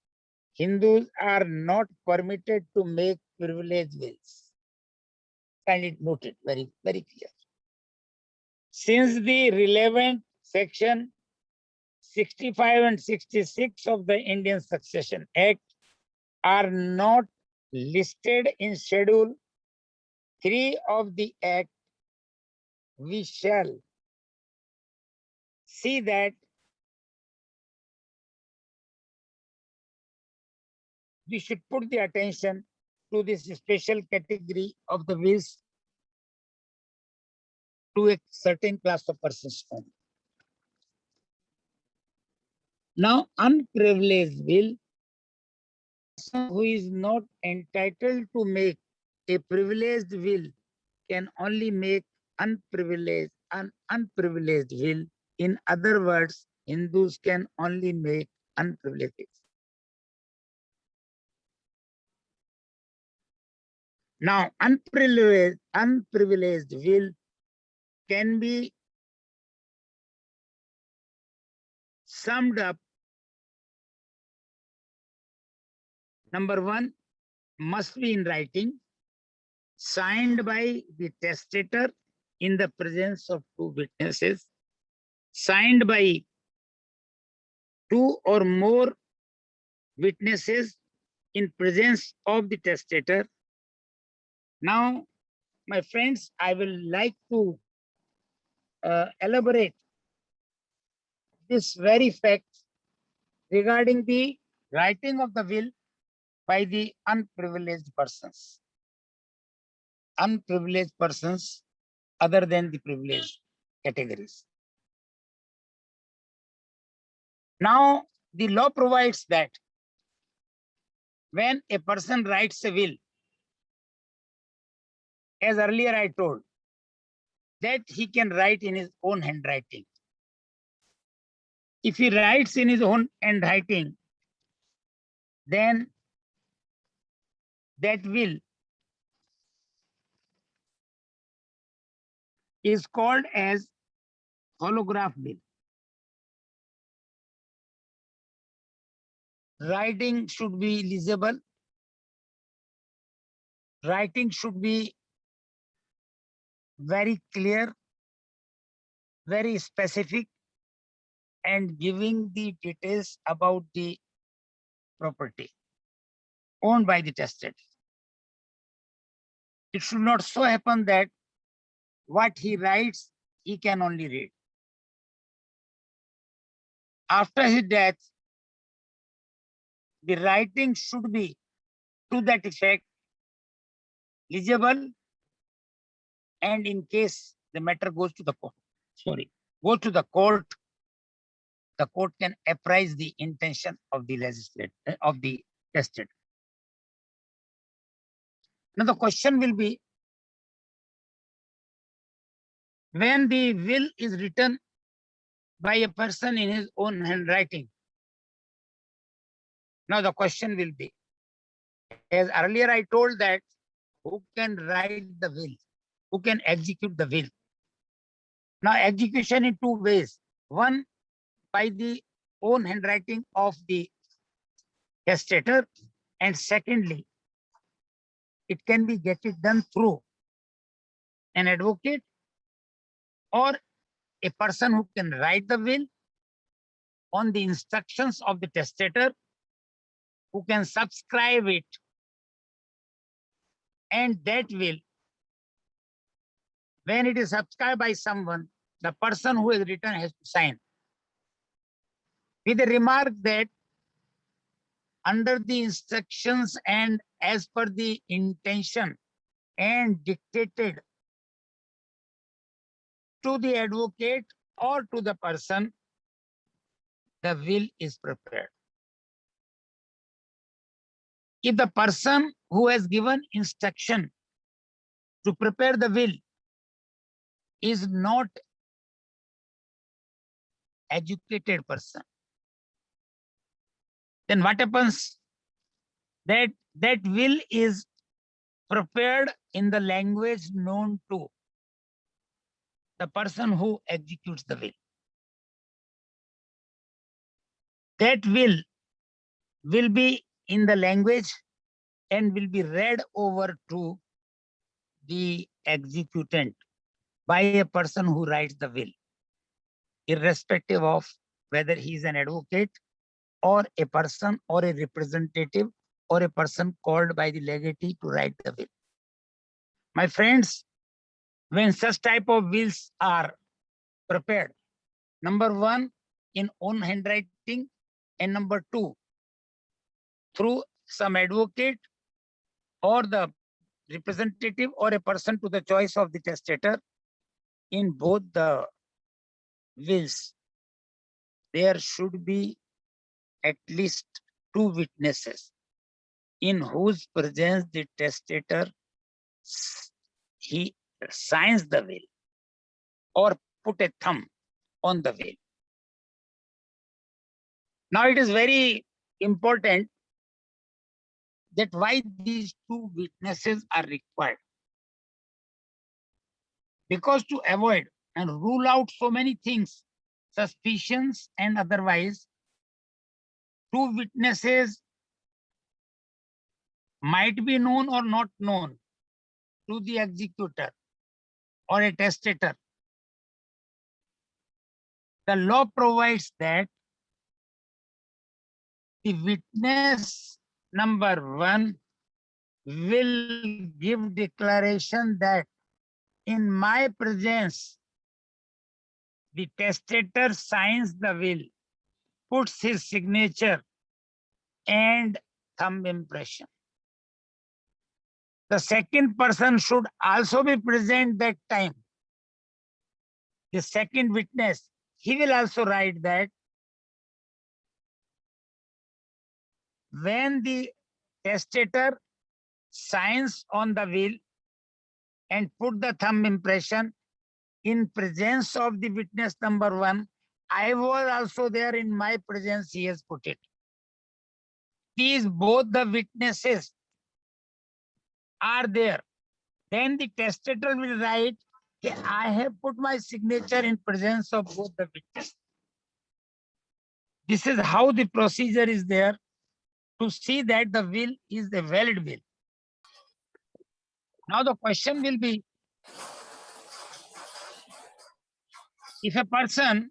Hindus are not permitted to make privilege wills. Kindly noted, very, very clear. Since the relevant section 65 and 66 of the Indian Succession Act are not listed in Schedule 3 of the Act, we shall see that we should put the attention to this special category of the wills to a certain class of persons only. Now, unprivileged will, who is not entitled to make a privileged will, can only make an unprivileged will. In other words, Hindus can only make unprivileged wills. Now, unprivileged will can be summed up. Number one, must be in writing, signed by the testator in the presence of two witnesses, signed by two or more witnesses in presence of the testator. Now, my friends, I will like to elaborate this very fact regarding the writing of the will by the unprivileged persons. Unprivileged persons other than the privileged categories. Now, the law provides that when a person writes a will, as earlier I told, that he can write in his own handwriting. If he writes in his own handwriting, then that will is called as holograph will. Writing should be legible. Writing should be very clear, very specific, and giving the details about the property owned by the testator. It should not so happen that what he writes, he can only read. After his death, the writing should be to that effect legible, and in case the matter goes to the court, the court can apprise the intention of the testator. Now the question will be, when the will is written by a person in his own handwriting. Now the question will be, as earlier I told that who can write the will, who can execute the will. Now execution in two ways. One, by the own handwriting of the testator, and secondly, it can be get it done through an advocate or a person who can write the will on the instructions of the testator, who can subscribe it, and that will, when it is subscribed by someone, the person who has written has to sign. With the remark that under the instructions and as per the intention and dictated to the advocate or to the person, the will is prepared. If the person who has given instruction to prepare the will is not educated person, then what happens? That will is prepared in the language known to the person who executes the will. That will be in the language and will be read over to the executant by a person who writes the will, irrespective of whether he is an advocate or a person or a representative or a person called by the legatee to write the will. My friends, when such type of wills are prepared, number one, in own handwriting, and number two, through some advocate or the representative or a person to the choice of the testator, in both the wills, there should be at least two witnesses in whose presence the testator he signs the will or put a thumb on the will. Now it is very important that why these two witnesses are required. Because to avoid and rule out so many things, suspicions and otherwise, two witnesses might be known or not known to the executor or a testator. The law provides that the witness number one will give declaration that in my presence, the testator signs the will, puts his signature and thumb impression. The second person should also be present that time. The second witness, he will also write that when the testator signs on the will and put the thumb impression in presence of the witness number one, I was also there in my presence, he has put it. These both the witnesses are there. Then the testator will write, I have put my signature in presence of both the witnesses. This is how the procedure is there to see that the will is a valid will. Now the question will be, if a person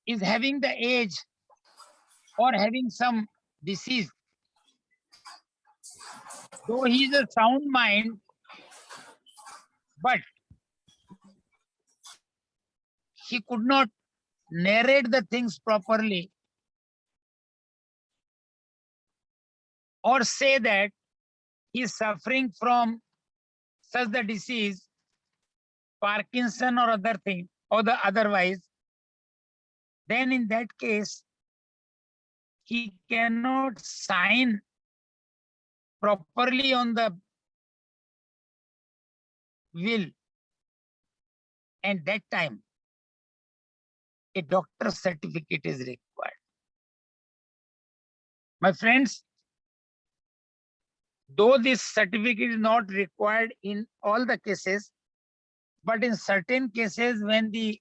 is having the age or having some disease, though he is a sound mind, but he could not narrate the things properly or say that he is suffering from such the disease, Parkinson or other thing, or the otherwise, then in that case, he cannot sign properly on the will. And that time, a doctor's certificate is required. My friends, though this certificate is not required in all the cases, but in certain cases when the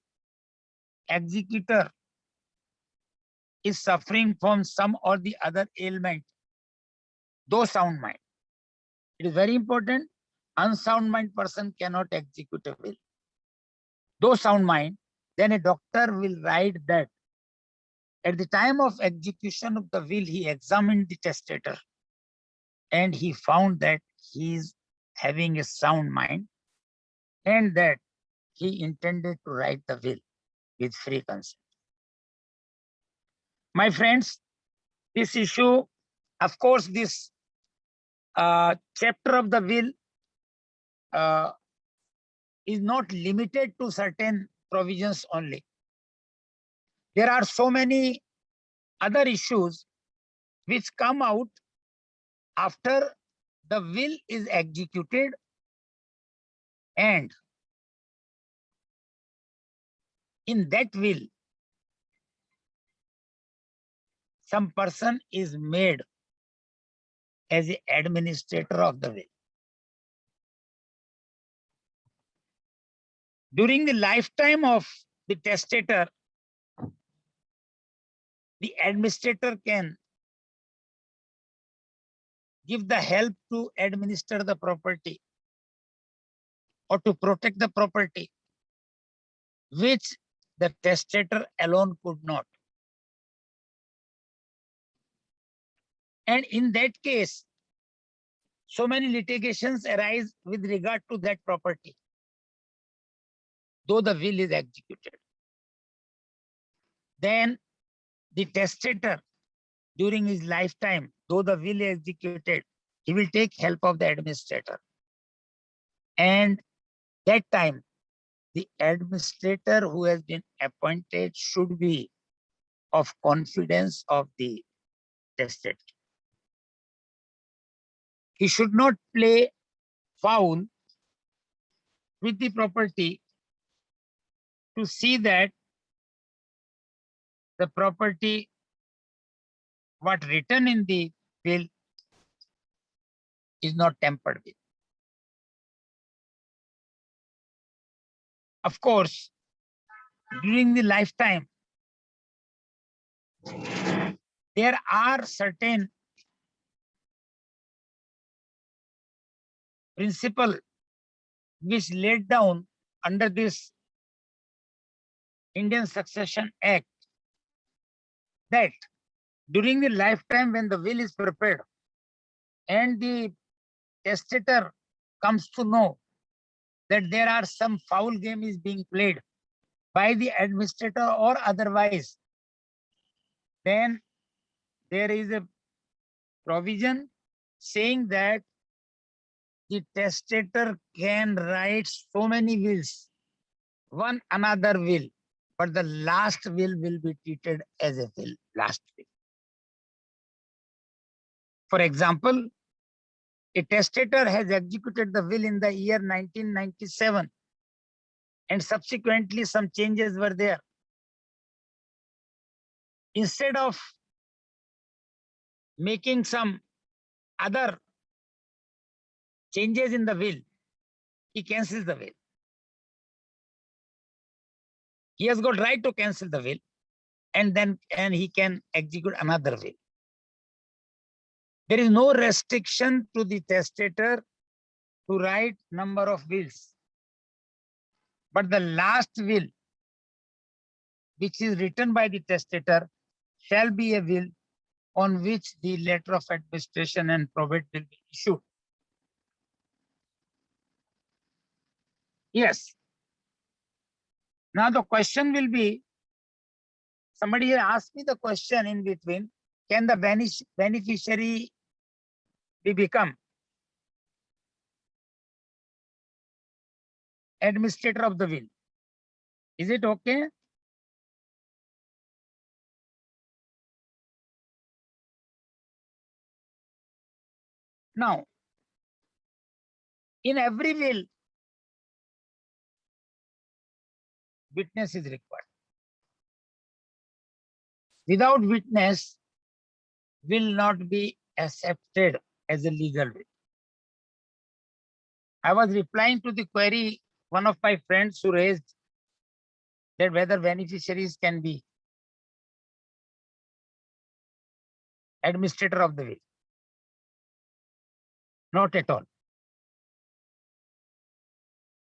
executor is suffering from some or the other ailment, though sound mind, it is very important, unsound mind person cannot execute a will. Though sound mind, then a doctor will write that at the time of execution of the will, he examined the testator and he found that he is having a sound mind and that he intended to write the will with free consent. My friends, this issue, of course, this chapter of the will is not limited to certain provisions only. There are so many other issues which come out after the will is executed and in that will, some person is made as the administrator of the will. During the lifetime of the testator, the administrator can give the help to administer the property or to protect the property, which the testator alone could not. And in that case, so many litigations arise with regard to that property, though the will is executed. Then the testator, during his lifetime, though the will is executed, he will take help of the administrator. And that time, the administrator who has been appointed should be of confidence of the testator. He should not play foul with the property to see that the property, what written in the will, is not tampered with. Of course, during the lifetime, there are certain principles which laid down under this Indian Succession Act, that during the lifetime when the will is prepared and the testator comes to know that there are some foul game is being played by the administrator or otherwise, then there is a provision saying that the testator can write so many wills, one another will, but the last will be treated as a will, last will. For example, a testator has executed the will in the year 1997 and subsequently some changes were there. Instead of making some other changes in the will, he cancels the will. He has got right to cancel the will and he can execute another will. There is no restriction to the testator to write number of wills. But the last will, which is written by the testator, shall be a will on which the letter of administration and probate will be issued. Yes. Now the question will be, somebody asked me the question in between, can the beneficiary be become administrator of the will? Is it okay? Now, in every will, witness is required. Without witness, will not be accepted as a legal will. I was replying to the query one of my friends who raised that whether beneficiaries can be administrator of the will. Not at all.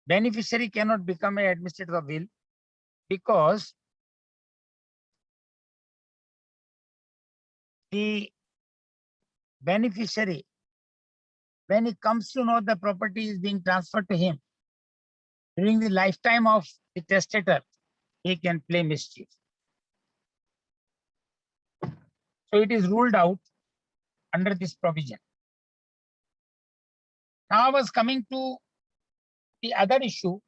Beneficiary cannot become an administrator of will because the beneficiary, when he comes to know the property is being transferred to him during the lifetime of the testator, he can play mischief. So it is ruled out under this provision. Now I was coming to the other issue.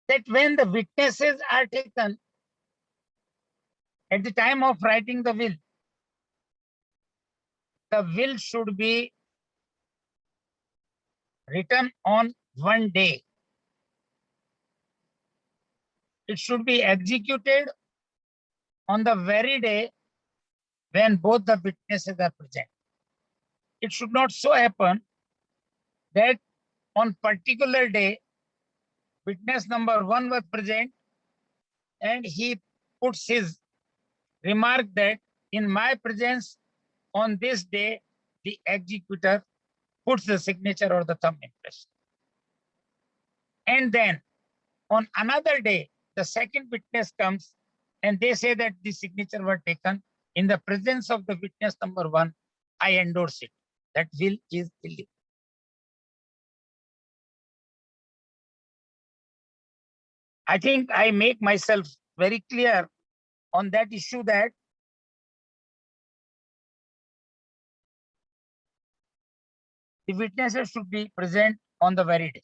That when the witnesses are taken at the time of writing the will should be written on one day. It should be executed on the very day when both the witnesses are present. It should not so happen that on particular day, witness number 1 was present and he puts his remark that in my presence on this day, the executor puts the signature or the thumb impression. And then on another day, the second witness comes and they say that the signature were taken in the presence of the witness number 1. I endorse it. That will is illegal. I think I make myself very clear on that issue that the witnesses should be present on the very day.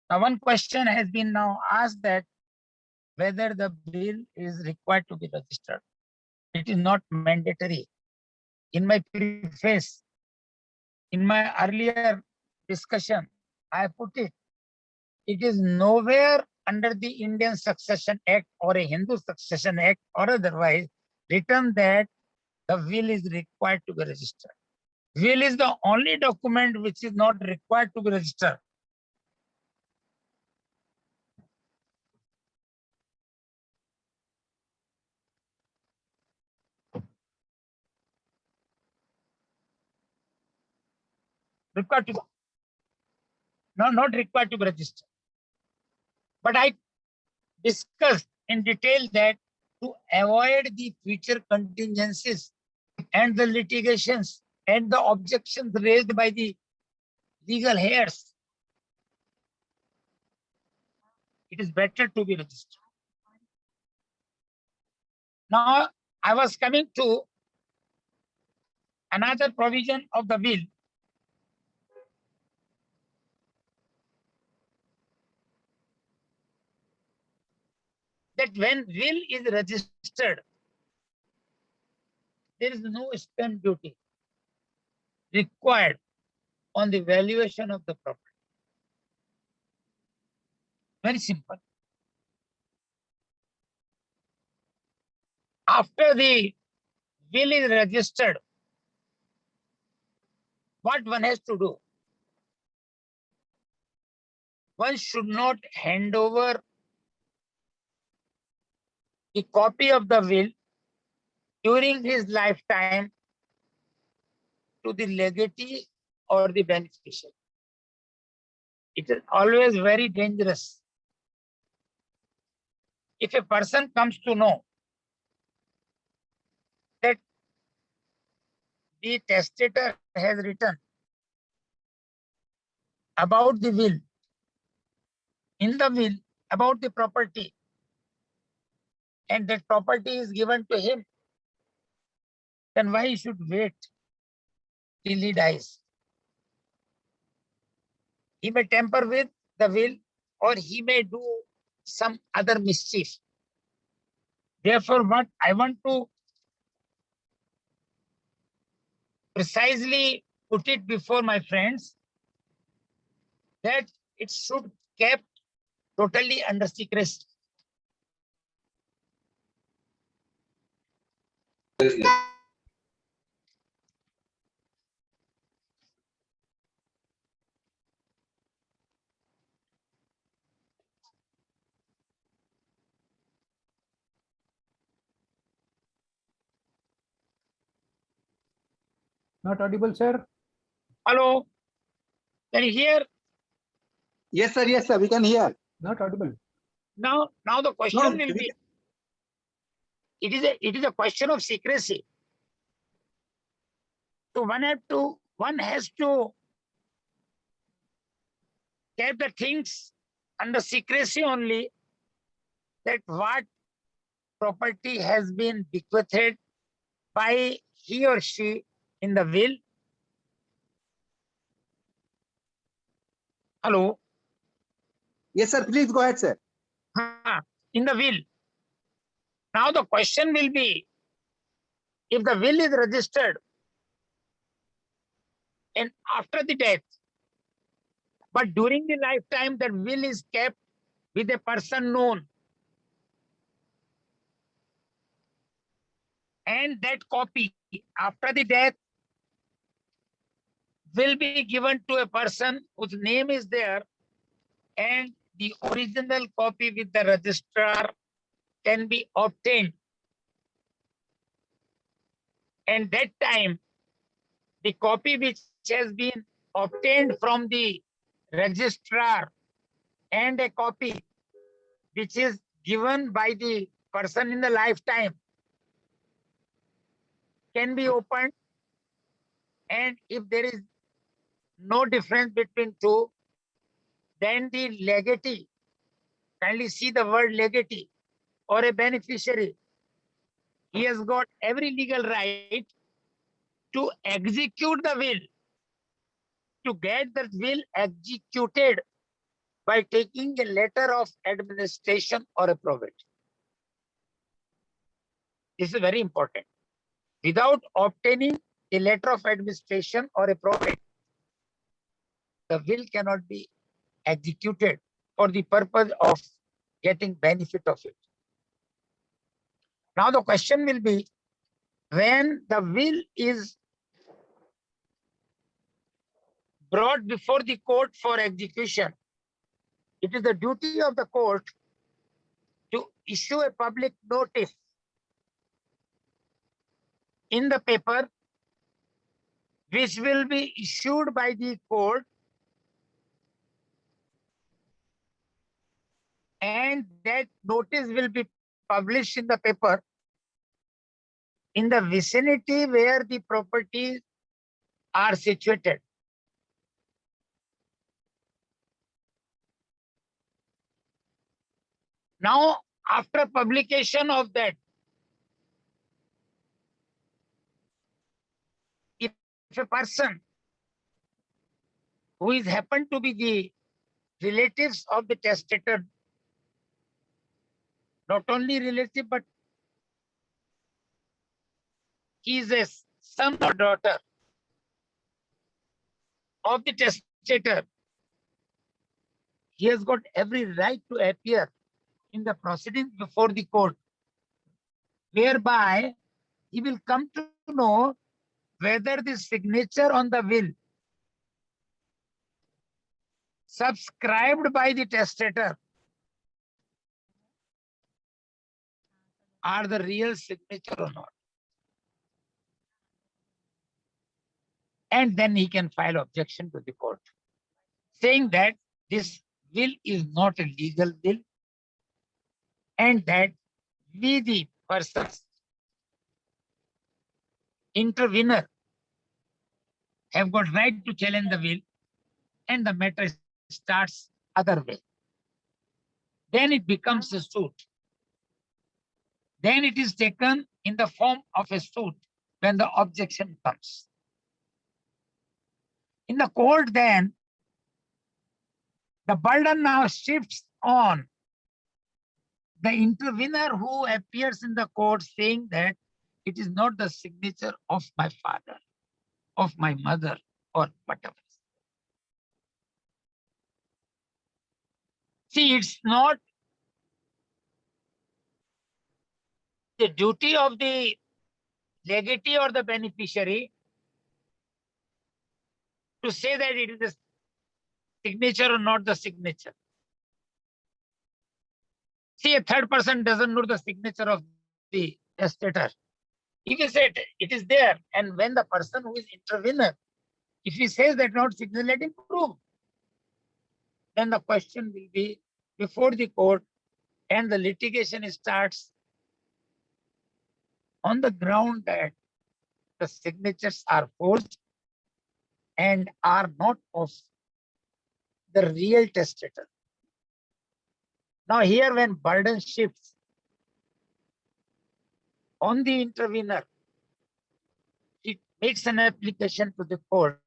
Now, one question has been now asked that whether the will is required to be registered. It is not mandatory. In my preface, in my earlier discussion, I put it. It is nowhere under the Indian Succession Act or a Hindu Succession Act or otherwise written that the will is required to be registered. Will is the only document which is not required to be registered. Required to, no, not required to be registered. But I discussed in detail that to avoid the future contingencies and the litigations and the objections raised by the legal heirs, it is better to be registered. Now, I was coming to another provision of the will. That when will is registered, there is no stamp duty required on the valuation of the property. Very simple. After the will is registered, what one has to do? One should not hand over the copy of the will during his lifetime to the legatee or the beneficiary. It is always very dangerous. If a person comes to know that the testator has written about the will, in the will, about the property, and that property is given to him, then why he should wait till he dies? He may tamper with the will or he may do some other mischief. Therefore, what I want to precisely put it before my friends, that it should kept totally under secrecy. Not audible, sir. Hello, can you hear? Yes, sir, we can hear. Not audible. Now the question No, will be, it is a question of secrecy. So one has to keep the things under secrecy only, that what property has been bequeathed by he or she in the will. Hello, Yes, sir, please go ahead, sir. in the will. Now the question will be, if the will is registered and after the death, but during the lifetime that will is kept with a person known, and that copy after the death will be given to a person whose name is there, and the original copy with the registrar can be obtained. And that time, the copy which has been obtained from the registrar and a copy which is given by the person in the lifetime can be opened. And if there is no difference between two, then the legatee, kindly see the word legatee, or a beneficiary, he has got every legal right to execute the will, to get the will executed by taking a letter of administration or a probate. This is very important. Without obtaining a letter of administration or a probate, the will cannot be executed for the purpose of getting benefit of it. Now the question will be, when the will is brought before the court for execution, it is the duty of the court to issue a public notice in the paper, which will be issued by the court, and that notice will be published in the paper in the vicinity where the properties are situated. Now, after publication of that, if a person who is happened to be the relatives of the testator, not only relative, but he is a son or daughter of the testator, he has got every right to appear in the proceedings before the court, whereby he will come to know whether the signature on the will subscribed by the testator are the real signature or not. And then he can file objection to the court, saying that this will is not a legal will, and that we, the persons intervener, have got right to challenge the will, and the matter starts other way. Then it becomes a suit. Then it is taken in the form of a suit when the objection comes. In the court, then, the burden now shifts on the intervener who appears in the court saying that it is not the signature of my father, of my mother, or whatever. See, it's not the duty of the legatee or the beneficiary to say that it is the signature or not the signature. See, a third person doesn't know the signature of the testator. If he said it is there, and when the person who is intervener, if he says that not signature, let him prove. Then the question will be before the court and the litigation starts on the ground that the signatures are forged and are not of the real testator. Now here when burden shifts on the intervener, it makes an application to the court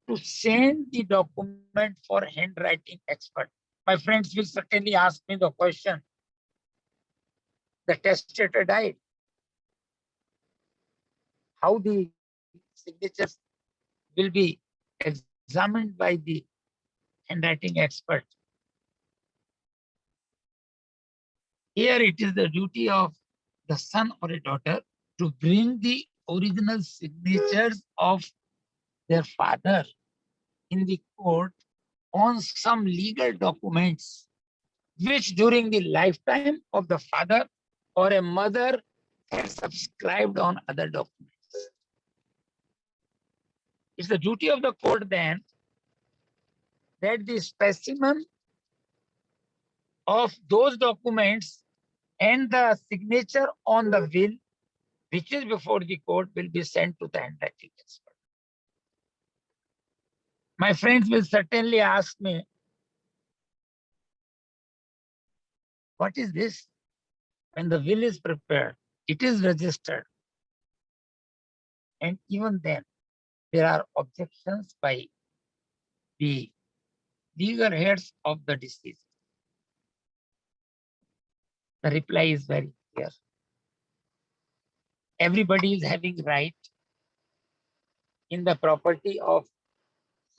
to send the document for handwriting expert. My friends will certainly ask me the question, the testator died. How the signatures will be examined by the handwriting expert. Here it is the duty of the son or a daughter to bring the original signatures of their father in the court on some legal documents which during the lifetime of the father or a mother had subscribed on other documents. It's the duty of the court then that the specimen of those documents and the signature on the will, which is before the court, will be sent to the handwriting expert. My friends will certainly ask me, what is this? When the will is prepared, it is registered. And even then, there are objections by the legal heads of the deceased. The reply is very clear. Everybody is having right in the property of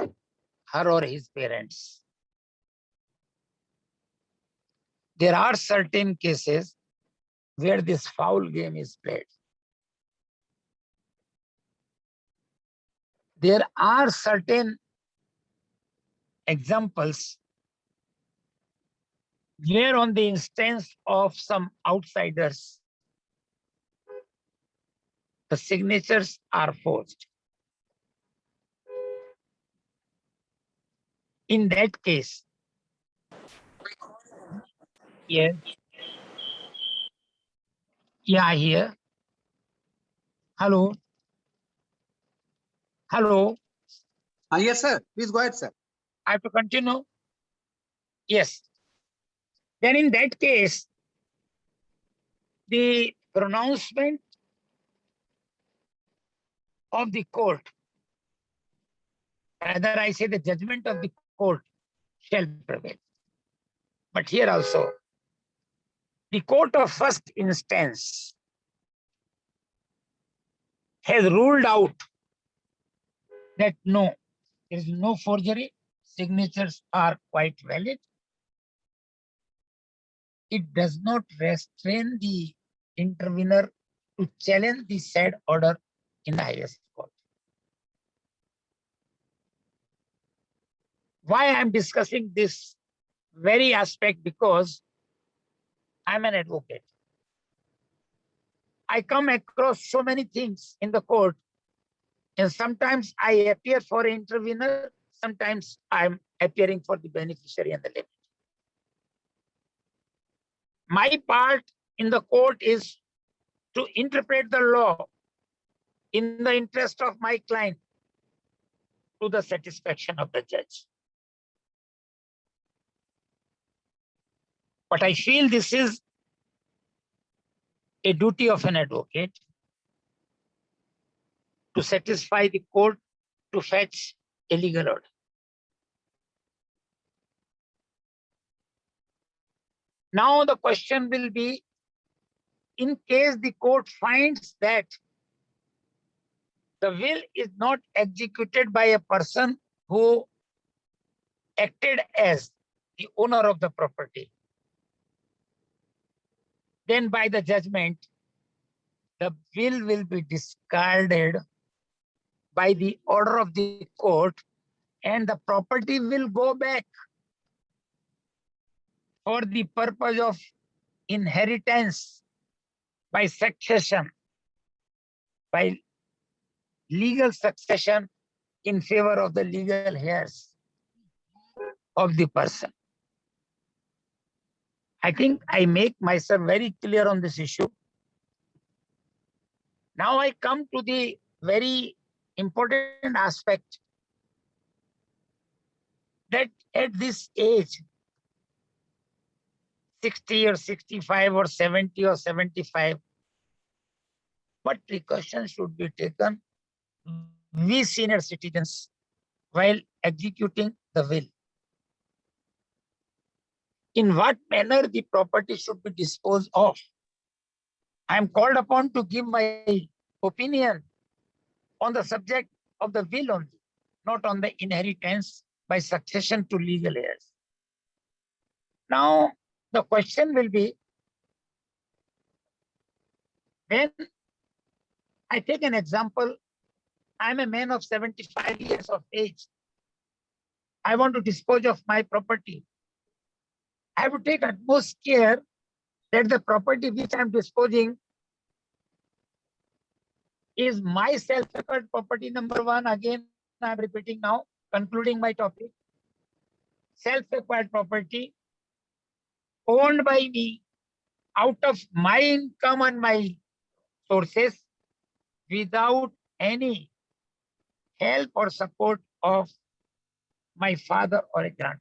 her or his parents. There are certain cases where this foul game is played. There are certain examples where on the instance of some outsiders, the signatures are forged. In that case, yes, yeah, here. Hello. Hello. Yes, sir. Please go ahead, sir. I have to continue. Yes. Then in that case, the pronouncement of the court, rather I say the judgment of the court shall prevail. But here also, the court of first instance has ruled out that no, there is no forgery, signatures are quite valid. It does not restrain the intervener to challenge the said order in the highest court. Why I am discussing this very aspect? Because I am an advocate. I come across so many things in the court, and sometimes I appear for an intervener, sometimes I'm appearing for the beneficiary and the legatee. My part in the court is to interpret the law in the interest of my client to the satisfaction of the judge. But I feel this is a duty of an advocate to satisfy the court to fetch a legal order. Now the question will be, in case the court finds that the will is not executed by a person who acted as the owner of the property, then by the judgment, the will be discarded by the order of the court, and the property will go back for the purpose of inheritance by succession, by legal succession in favor of the legal heirs of the person. I think I make myself very clear on this issue. Now I come to the very important aspect, that at this age, 60 or 65 or 70 or 75, what precautions should be taken, we senior citizens, while executing the will? In what manner the property should be disposed of? I am called upon to give my opinion on the subject of the will only, not on the inheritance by succession to legal heirs. Now, the question will be, when I take an example, I'm a man of 75 years of age. I want to dispose of my property. I have to take utmost care that the property which I'm disposing is my self-acquired property, number one. Again, I'm repeating now, concluding my topic. Self-acquired property owned by me out of my income and my sources without any help or support of my father or a grandfather.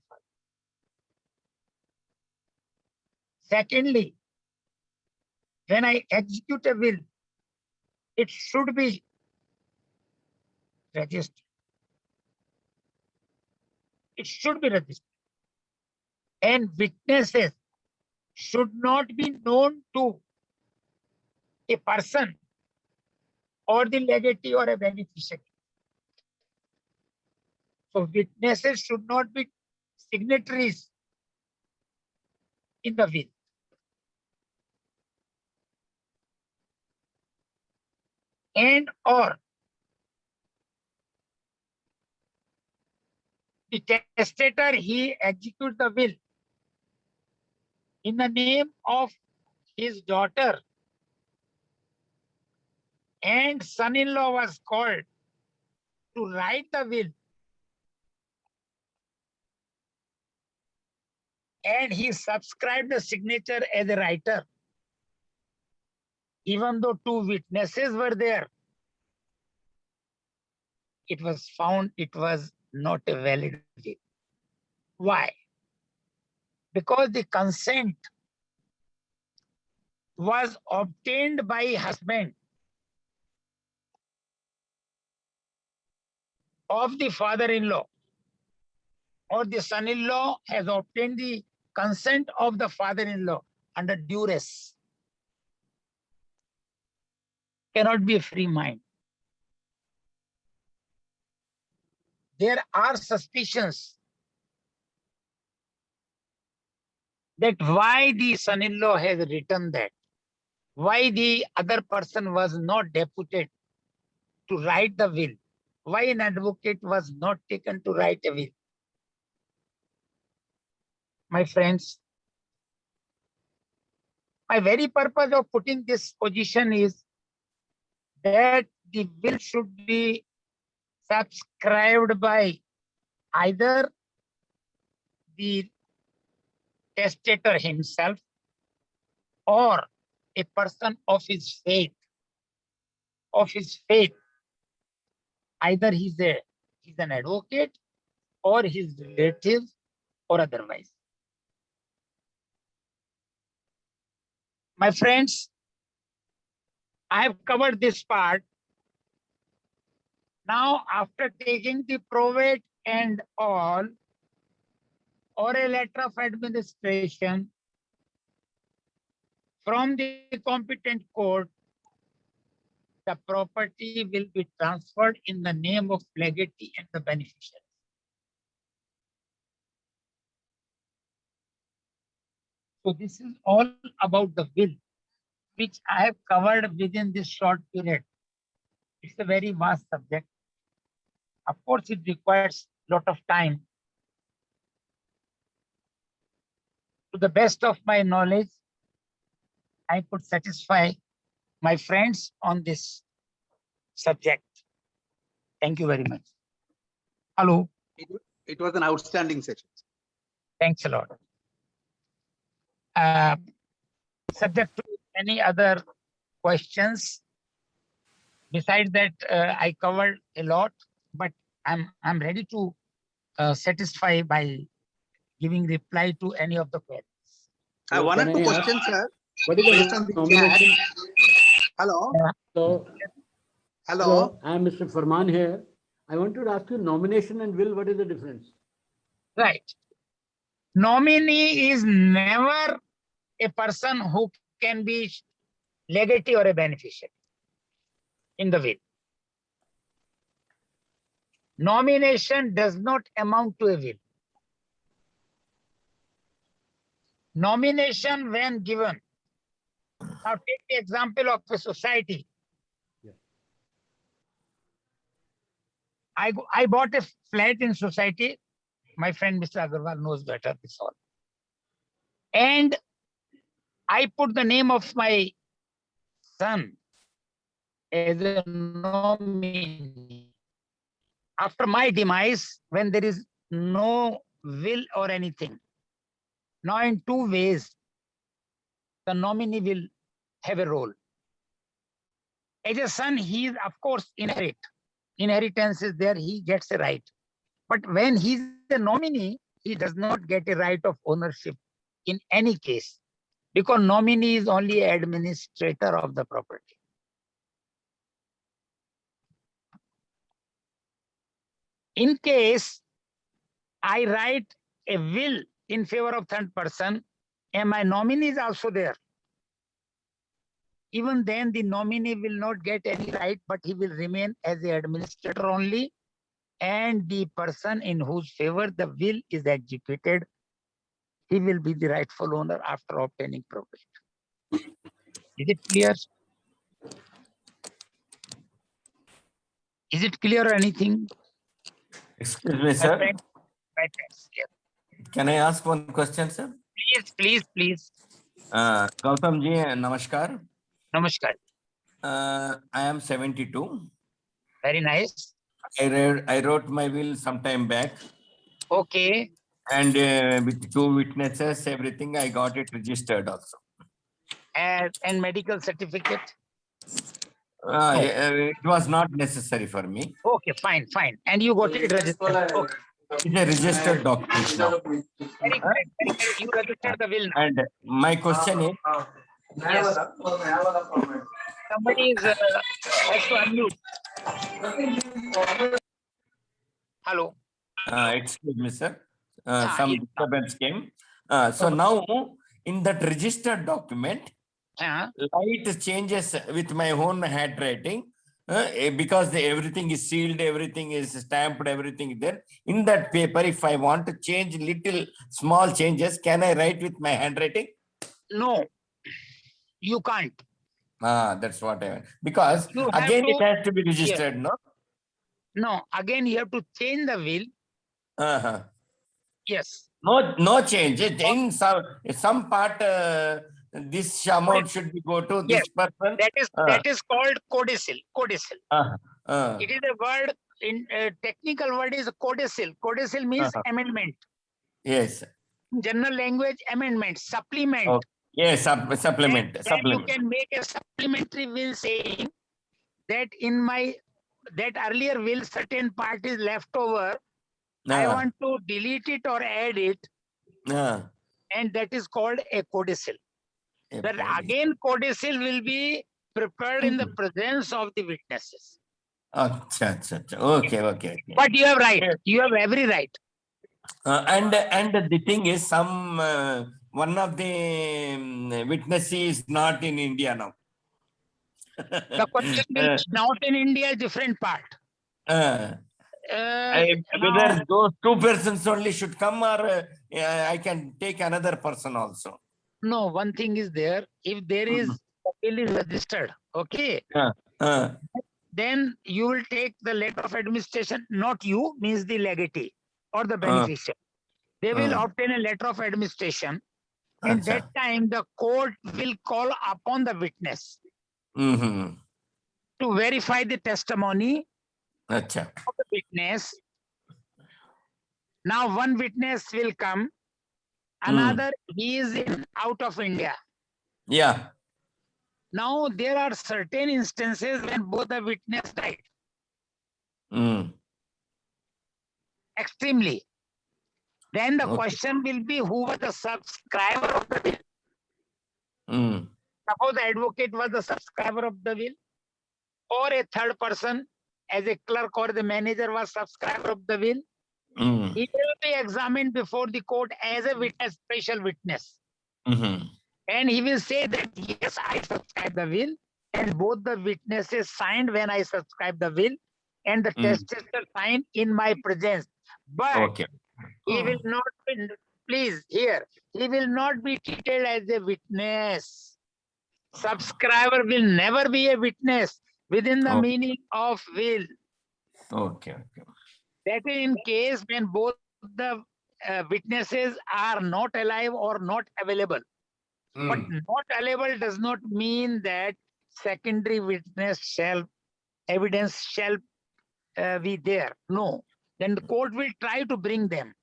Secondly, when I execute a will, it should be registered. It should be registered. And witnesses should not be known to a person or the legatee or a beneficiary. So witnesses should not be signatories in the will. And or the testator, he executes the will in the name of his daughter, and son-in-law was called to write the will, and he subscribed the signature as a writer. Even though two witnesses were there, it was found it was not a valid will. Why? Because the consent was obtained by husband of the father-in-law, or the son-in-law has obtained the consent of the father-in-law under duress. Cannot be a free mind. There are suspicions that why the son-in-law has written that, why the other person was not deputed to write the will, why an advocate was not taken to write a will. My friends, my very purpose of putting this position is that the will should be subscribed by either the testator himself or a person of his faith. Either he's an advocate or his relative or otherwise. My friends, I have covered this part. Now, after taking the probate and all, or a letter of administration, from the competent court, the property will be transferred in the name of legatee and the beneficiary. So this is all about the will, which I have covered within this short period. It's a very vast subject. Of course, it requires a lot of time. To the best of my knowledge, I could satisfy my friends on this subject. Thank you very much. Hello, It was an outstanding session. thanks a lot. Subject to any other questions? Besides that, I covered a lot, but I'm ready to satisfy by giving reply to any of the queries. I have one or Can two I ask- questions, sir. What is Based the on the nomination? Hello, So, hello. I am Mr. Farman here. I want to ask you nomination and will, what is the difference? Right. Nominee is never a person who can be legatee or a beneficiary in the will. Nomination does not amount to a will. Nomination when given. Now take the example of a society. Yeah. I bought a flat in society. My friend Mr. Agarwal knows better this all. And I put the name of my son as a nominee. After my demise, when there is no will or anything. Now in two ways, the nominee will have a role. As a son, he is of course inherit. Inheritance is there, he gets a right. But when he's a nominee, he does not get a right of ownership in any case, because nominee is only administrator of the property. In case I write a will in favor of third person and my nominee is also there, even then the nominee will not get any right, but he will remain as the administrator only, and the person in whose favor the will is executed, he will be the rightful owner after obtaining probate. Is it clear? Is it clear or anything? Excuse me, My sir. friend- my friends, yes. Can I ask one question, sir? Please. Gautam ji, namaskar. Namaskar. I am 72. Very nice. I wrote my will some time back, Okay. and with 2 witnesses, everything, I got it registered also. And medical certificate. It was not necessary for me. Okay, fine. And you got it registered. Okay. It's a registered document now. Very correct. You registered the will now. And my question is, Yes. Somebody is has to unmute. Hello. excuse me, sir. yes. Some disturbance came. So now, in that registered document, light changes with my own handwriting, because everything is sealed, everything is stamped, everything is there. In that paper, if I want to change little small changes, can I write with my handwriting? No, you can't. That's what I meant. Because You have again, it to- has to be registered, no? No, again you have to change the will. Uh-huh. Yes. No change. In some part, this amount should be go to this person. That is called codicil. Codicil. Uh, It is a word in technical word is codicil. Codicil means amendment. yes. In general language, amendment, supplement. Okay. Yes, supplement. Then you can make a supplementary will saying that in my that earlier will certain part is left over. I want to delete it or add it, and that is called a codicil. That again codicil will be prepared in the presence of the witnesses. Okay. But you have right. You have every right. And the thing is, some one of the witnesses is not in India now. The question will be not in India, different part. Whether those two persons only should come, or I can take another person also. No, one thing is there. If there is the will is registered, okay, then you will take the letter of administration. Not you, means the legatee or the beneficiary. They will obtain a letter of administration, and Acha. that time the court will call upon the witness Mm-hmm. to verify the testimony Acha. of the witness. Now one witness will come, another he is out of India. Yeah. Now there are certain instances when both the witness died Mm. extremely. Then the Okay. question will be, who was the subscriber of the will? Mm. Suppose the advocate was the subscriber of the will, or a third person as a clerk or the manager was subscriber of the will. Mm. He will be examined before the court as a witness, special witness. Mm-hmm. And he will say that, yes, I subscribe the will, and both the witnesses signed when I subscribe the will, and the testator signed in my presence. But Okay. he will not be, please hear, he will not be treated as a witness. Subscriber will never be a witness within the Okay. meaning of will. Okay. Okay. That is in case when both the witnesses are not alive or not available. But not available does not mean that secondary witness evidence shall be there. No. Then the court will try to bring them.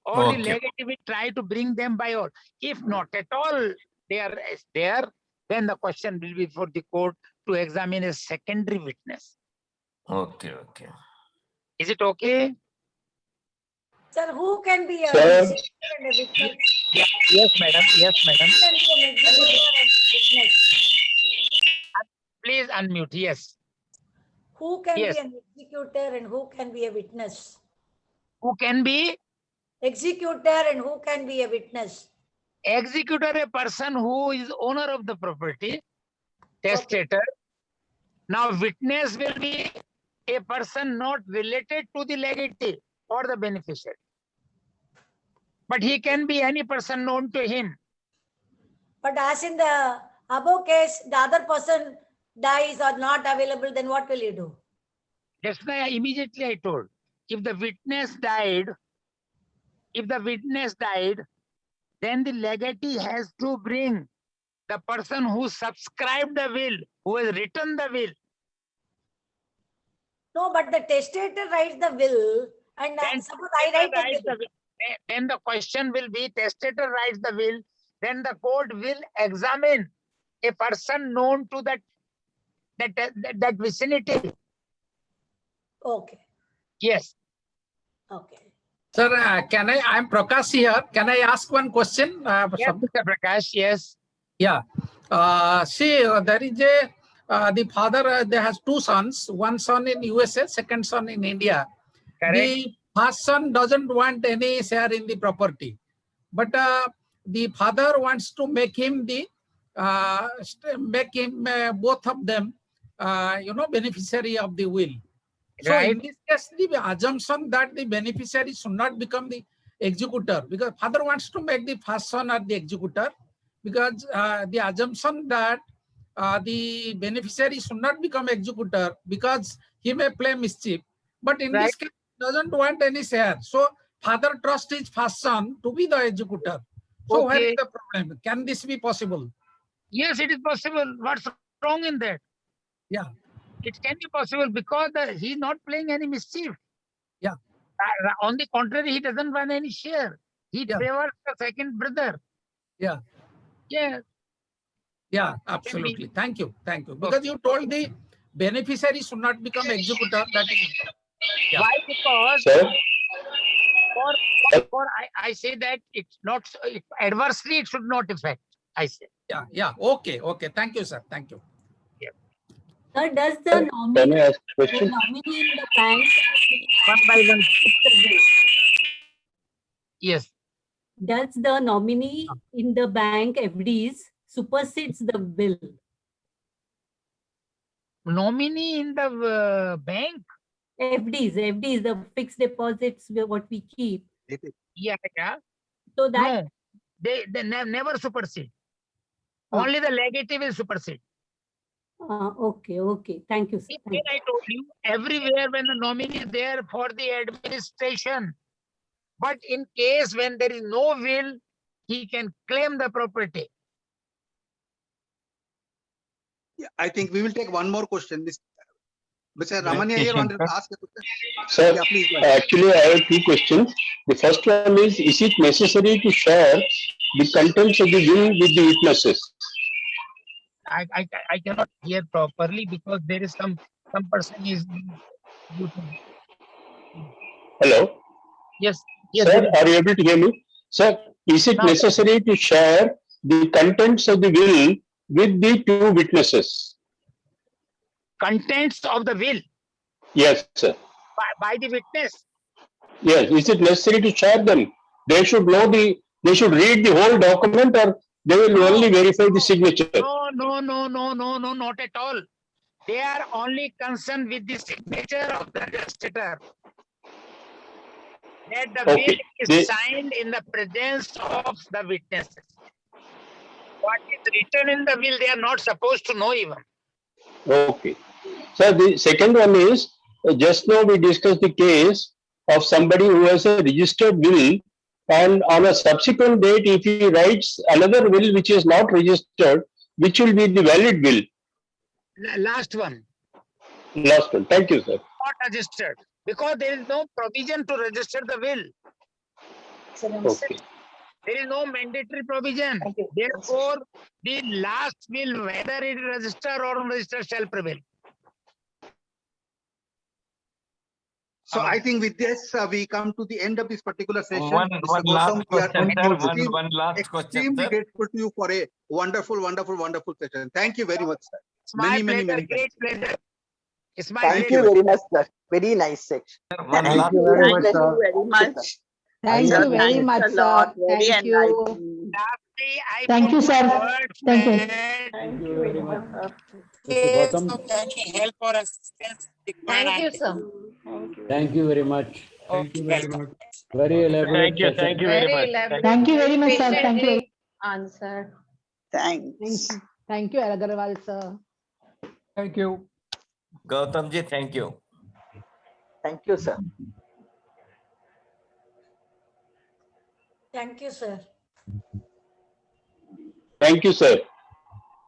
Or the Okay. legatee will try to bring them by all. If not at all they are there, then the question will be for the court to examine a secondary witness. Okay. Okay. Is it okay? Sir, who can be a Sir. executor and a witness? Yes, madam. Yes, madam. Who can be an executor and a witness? Please unmute. Yes. Who can Yes. be an executor and who can be a witness? Who can be? Executor and who can be a witness? Executor, a person who is owner of the property, testator. Now witness will be a person not related to the legatee or the beneficiary. But he can be any person known to him. But as in the above case, the other person dies or not available, then what will you do? That's why immediately I told. If the witness died, then the legatee has to bring the person who subscribed the will, who has written the will. No, but the testator writes the will, and Then suppose I write writes the will. the will. Then the question will be, testator writes the will, then the court will examine a person known to that vicinity. Okay, Yes. okay. Sir, I'm Prakash here. Can I ask one question? Yes, Mr. Prakash, yes. Yeah. See, there is the father, they has two sons, one son in USA, second son in India. Correct. The first son doesn't want any share in the property, but the father wants to make him both of them, beneficiary of the will. So Right. in this case, the assumption that the beneficiary should not become the executor, because father wants to make the first son or the executor, because the assumption that the beneficiary should not become executor because he may play mischief. But in this case, doesn't want any share. So father trusts his first son to be the executor. So where is Okay. the problem? Can this be possible? Yes, it is possible. What's wrong in that? Yeah. It can be possible because he's not playing any mischief. Yeah. On the contrary, he doesn't want any share. He Yeah. favors the second brother. Yeah. Yeah. Yeah, absolutely. Thank you. Thank you. Because you told the beneficiary should not become executor. That is. Yeah. Why? Because Sir. I say that it's not adversely, it should not affect. I say. Yeah. Yeah. Okay. Okay. Thank you, sir. Thank you. Sir, does the Can nominee, I ask the question? nominee in the bank One by one. Yes. does the nominee in the bank FDs supersedes the will? Nominee in the bank? FDs, the fixed deposits, what we keep. Yeah. So that No, they never supersede. Ah. Only the legatee will supersede. Okay. Thank you, sir. See, Thank I told you, everywhere when the nominee is there for the administration. But in case when there is no will, he can claim the property. Yeah, I think we will take one more question. Mr. Ramania here wanted to ask a question. Sir, Yeah, please go ahead. actually, I have two questions. The first one is it necessary to share the contents of the will with the witnesses? I cannot hear properly because there is some person is. Hello? Yes. Sir, are you able to hear me? Sir, is it Now- necessary to share the contents of the will with the two witnesses? Contents of the will Yes, sir. by the witness. Yes, is it necessary to share them? They should read the whole document, or they will only verify the signature. No, not at all. They are only concerned with the signature of the testator. That the Okay. will is They- signed in the presence of the witnesses. What is written in the will, they are not supposed to know even. Okay. Sir, the second one is, just now we discussed the case of somebody who has a registered will, and on a subsequent date, if he writes another will which is not registered, which will be the valid will? Last one, Last one. Thank you, sir. not registered, because there is no provision to register the will. Okay. There is no mandatory provision. Therefore, the last will, whether it is registered or unregistered, shall prevail. So I think with this, we come to the end of this particular session. One Mr. last Gautam, we are question, sir. One last question, extremely sir. grateful to you for a wonderful session. Thank you very much, sir. It's my Many pleasure, great thanks. pleasure. It's my Thank pleasure. you very much, sir. Very nice section. One Thank last you very much, Thank sir. you very much. Thank Sir, you very thanks much, a sir. lot. Very Thank you. enlightening. Lastly, I Thank you, put sir. words Thank you. that Thank you very much. Mr. case Gautam, of any help or assistance required. Thank you, sir. thank you very much. Thank you very much. Very elaborate session. Thank you very much. Thank you very much, sir. Thank you. Answer. Thanks. Thank you, Agarwal, sir. Thank you. Gautam ji, thank you. Thank you, sir. Thank you, sir. Thank you, sir.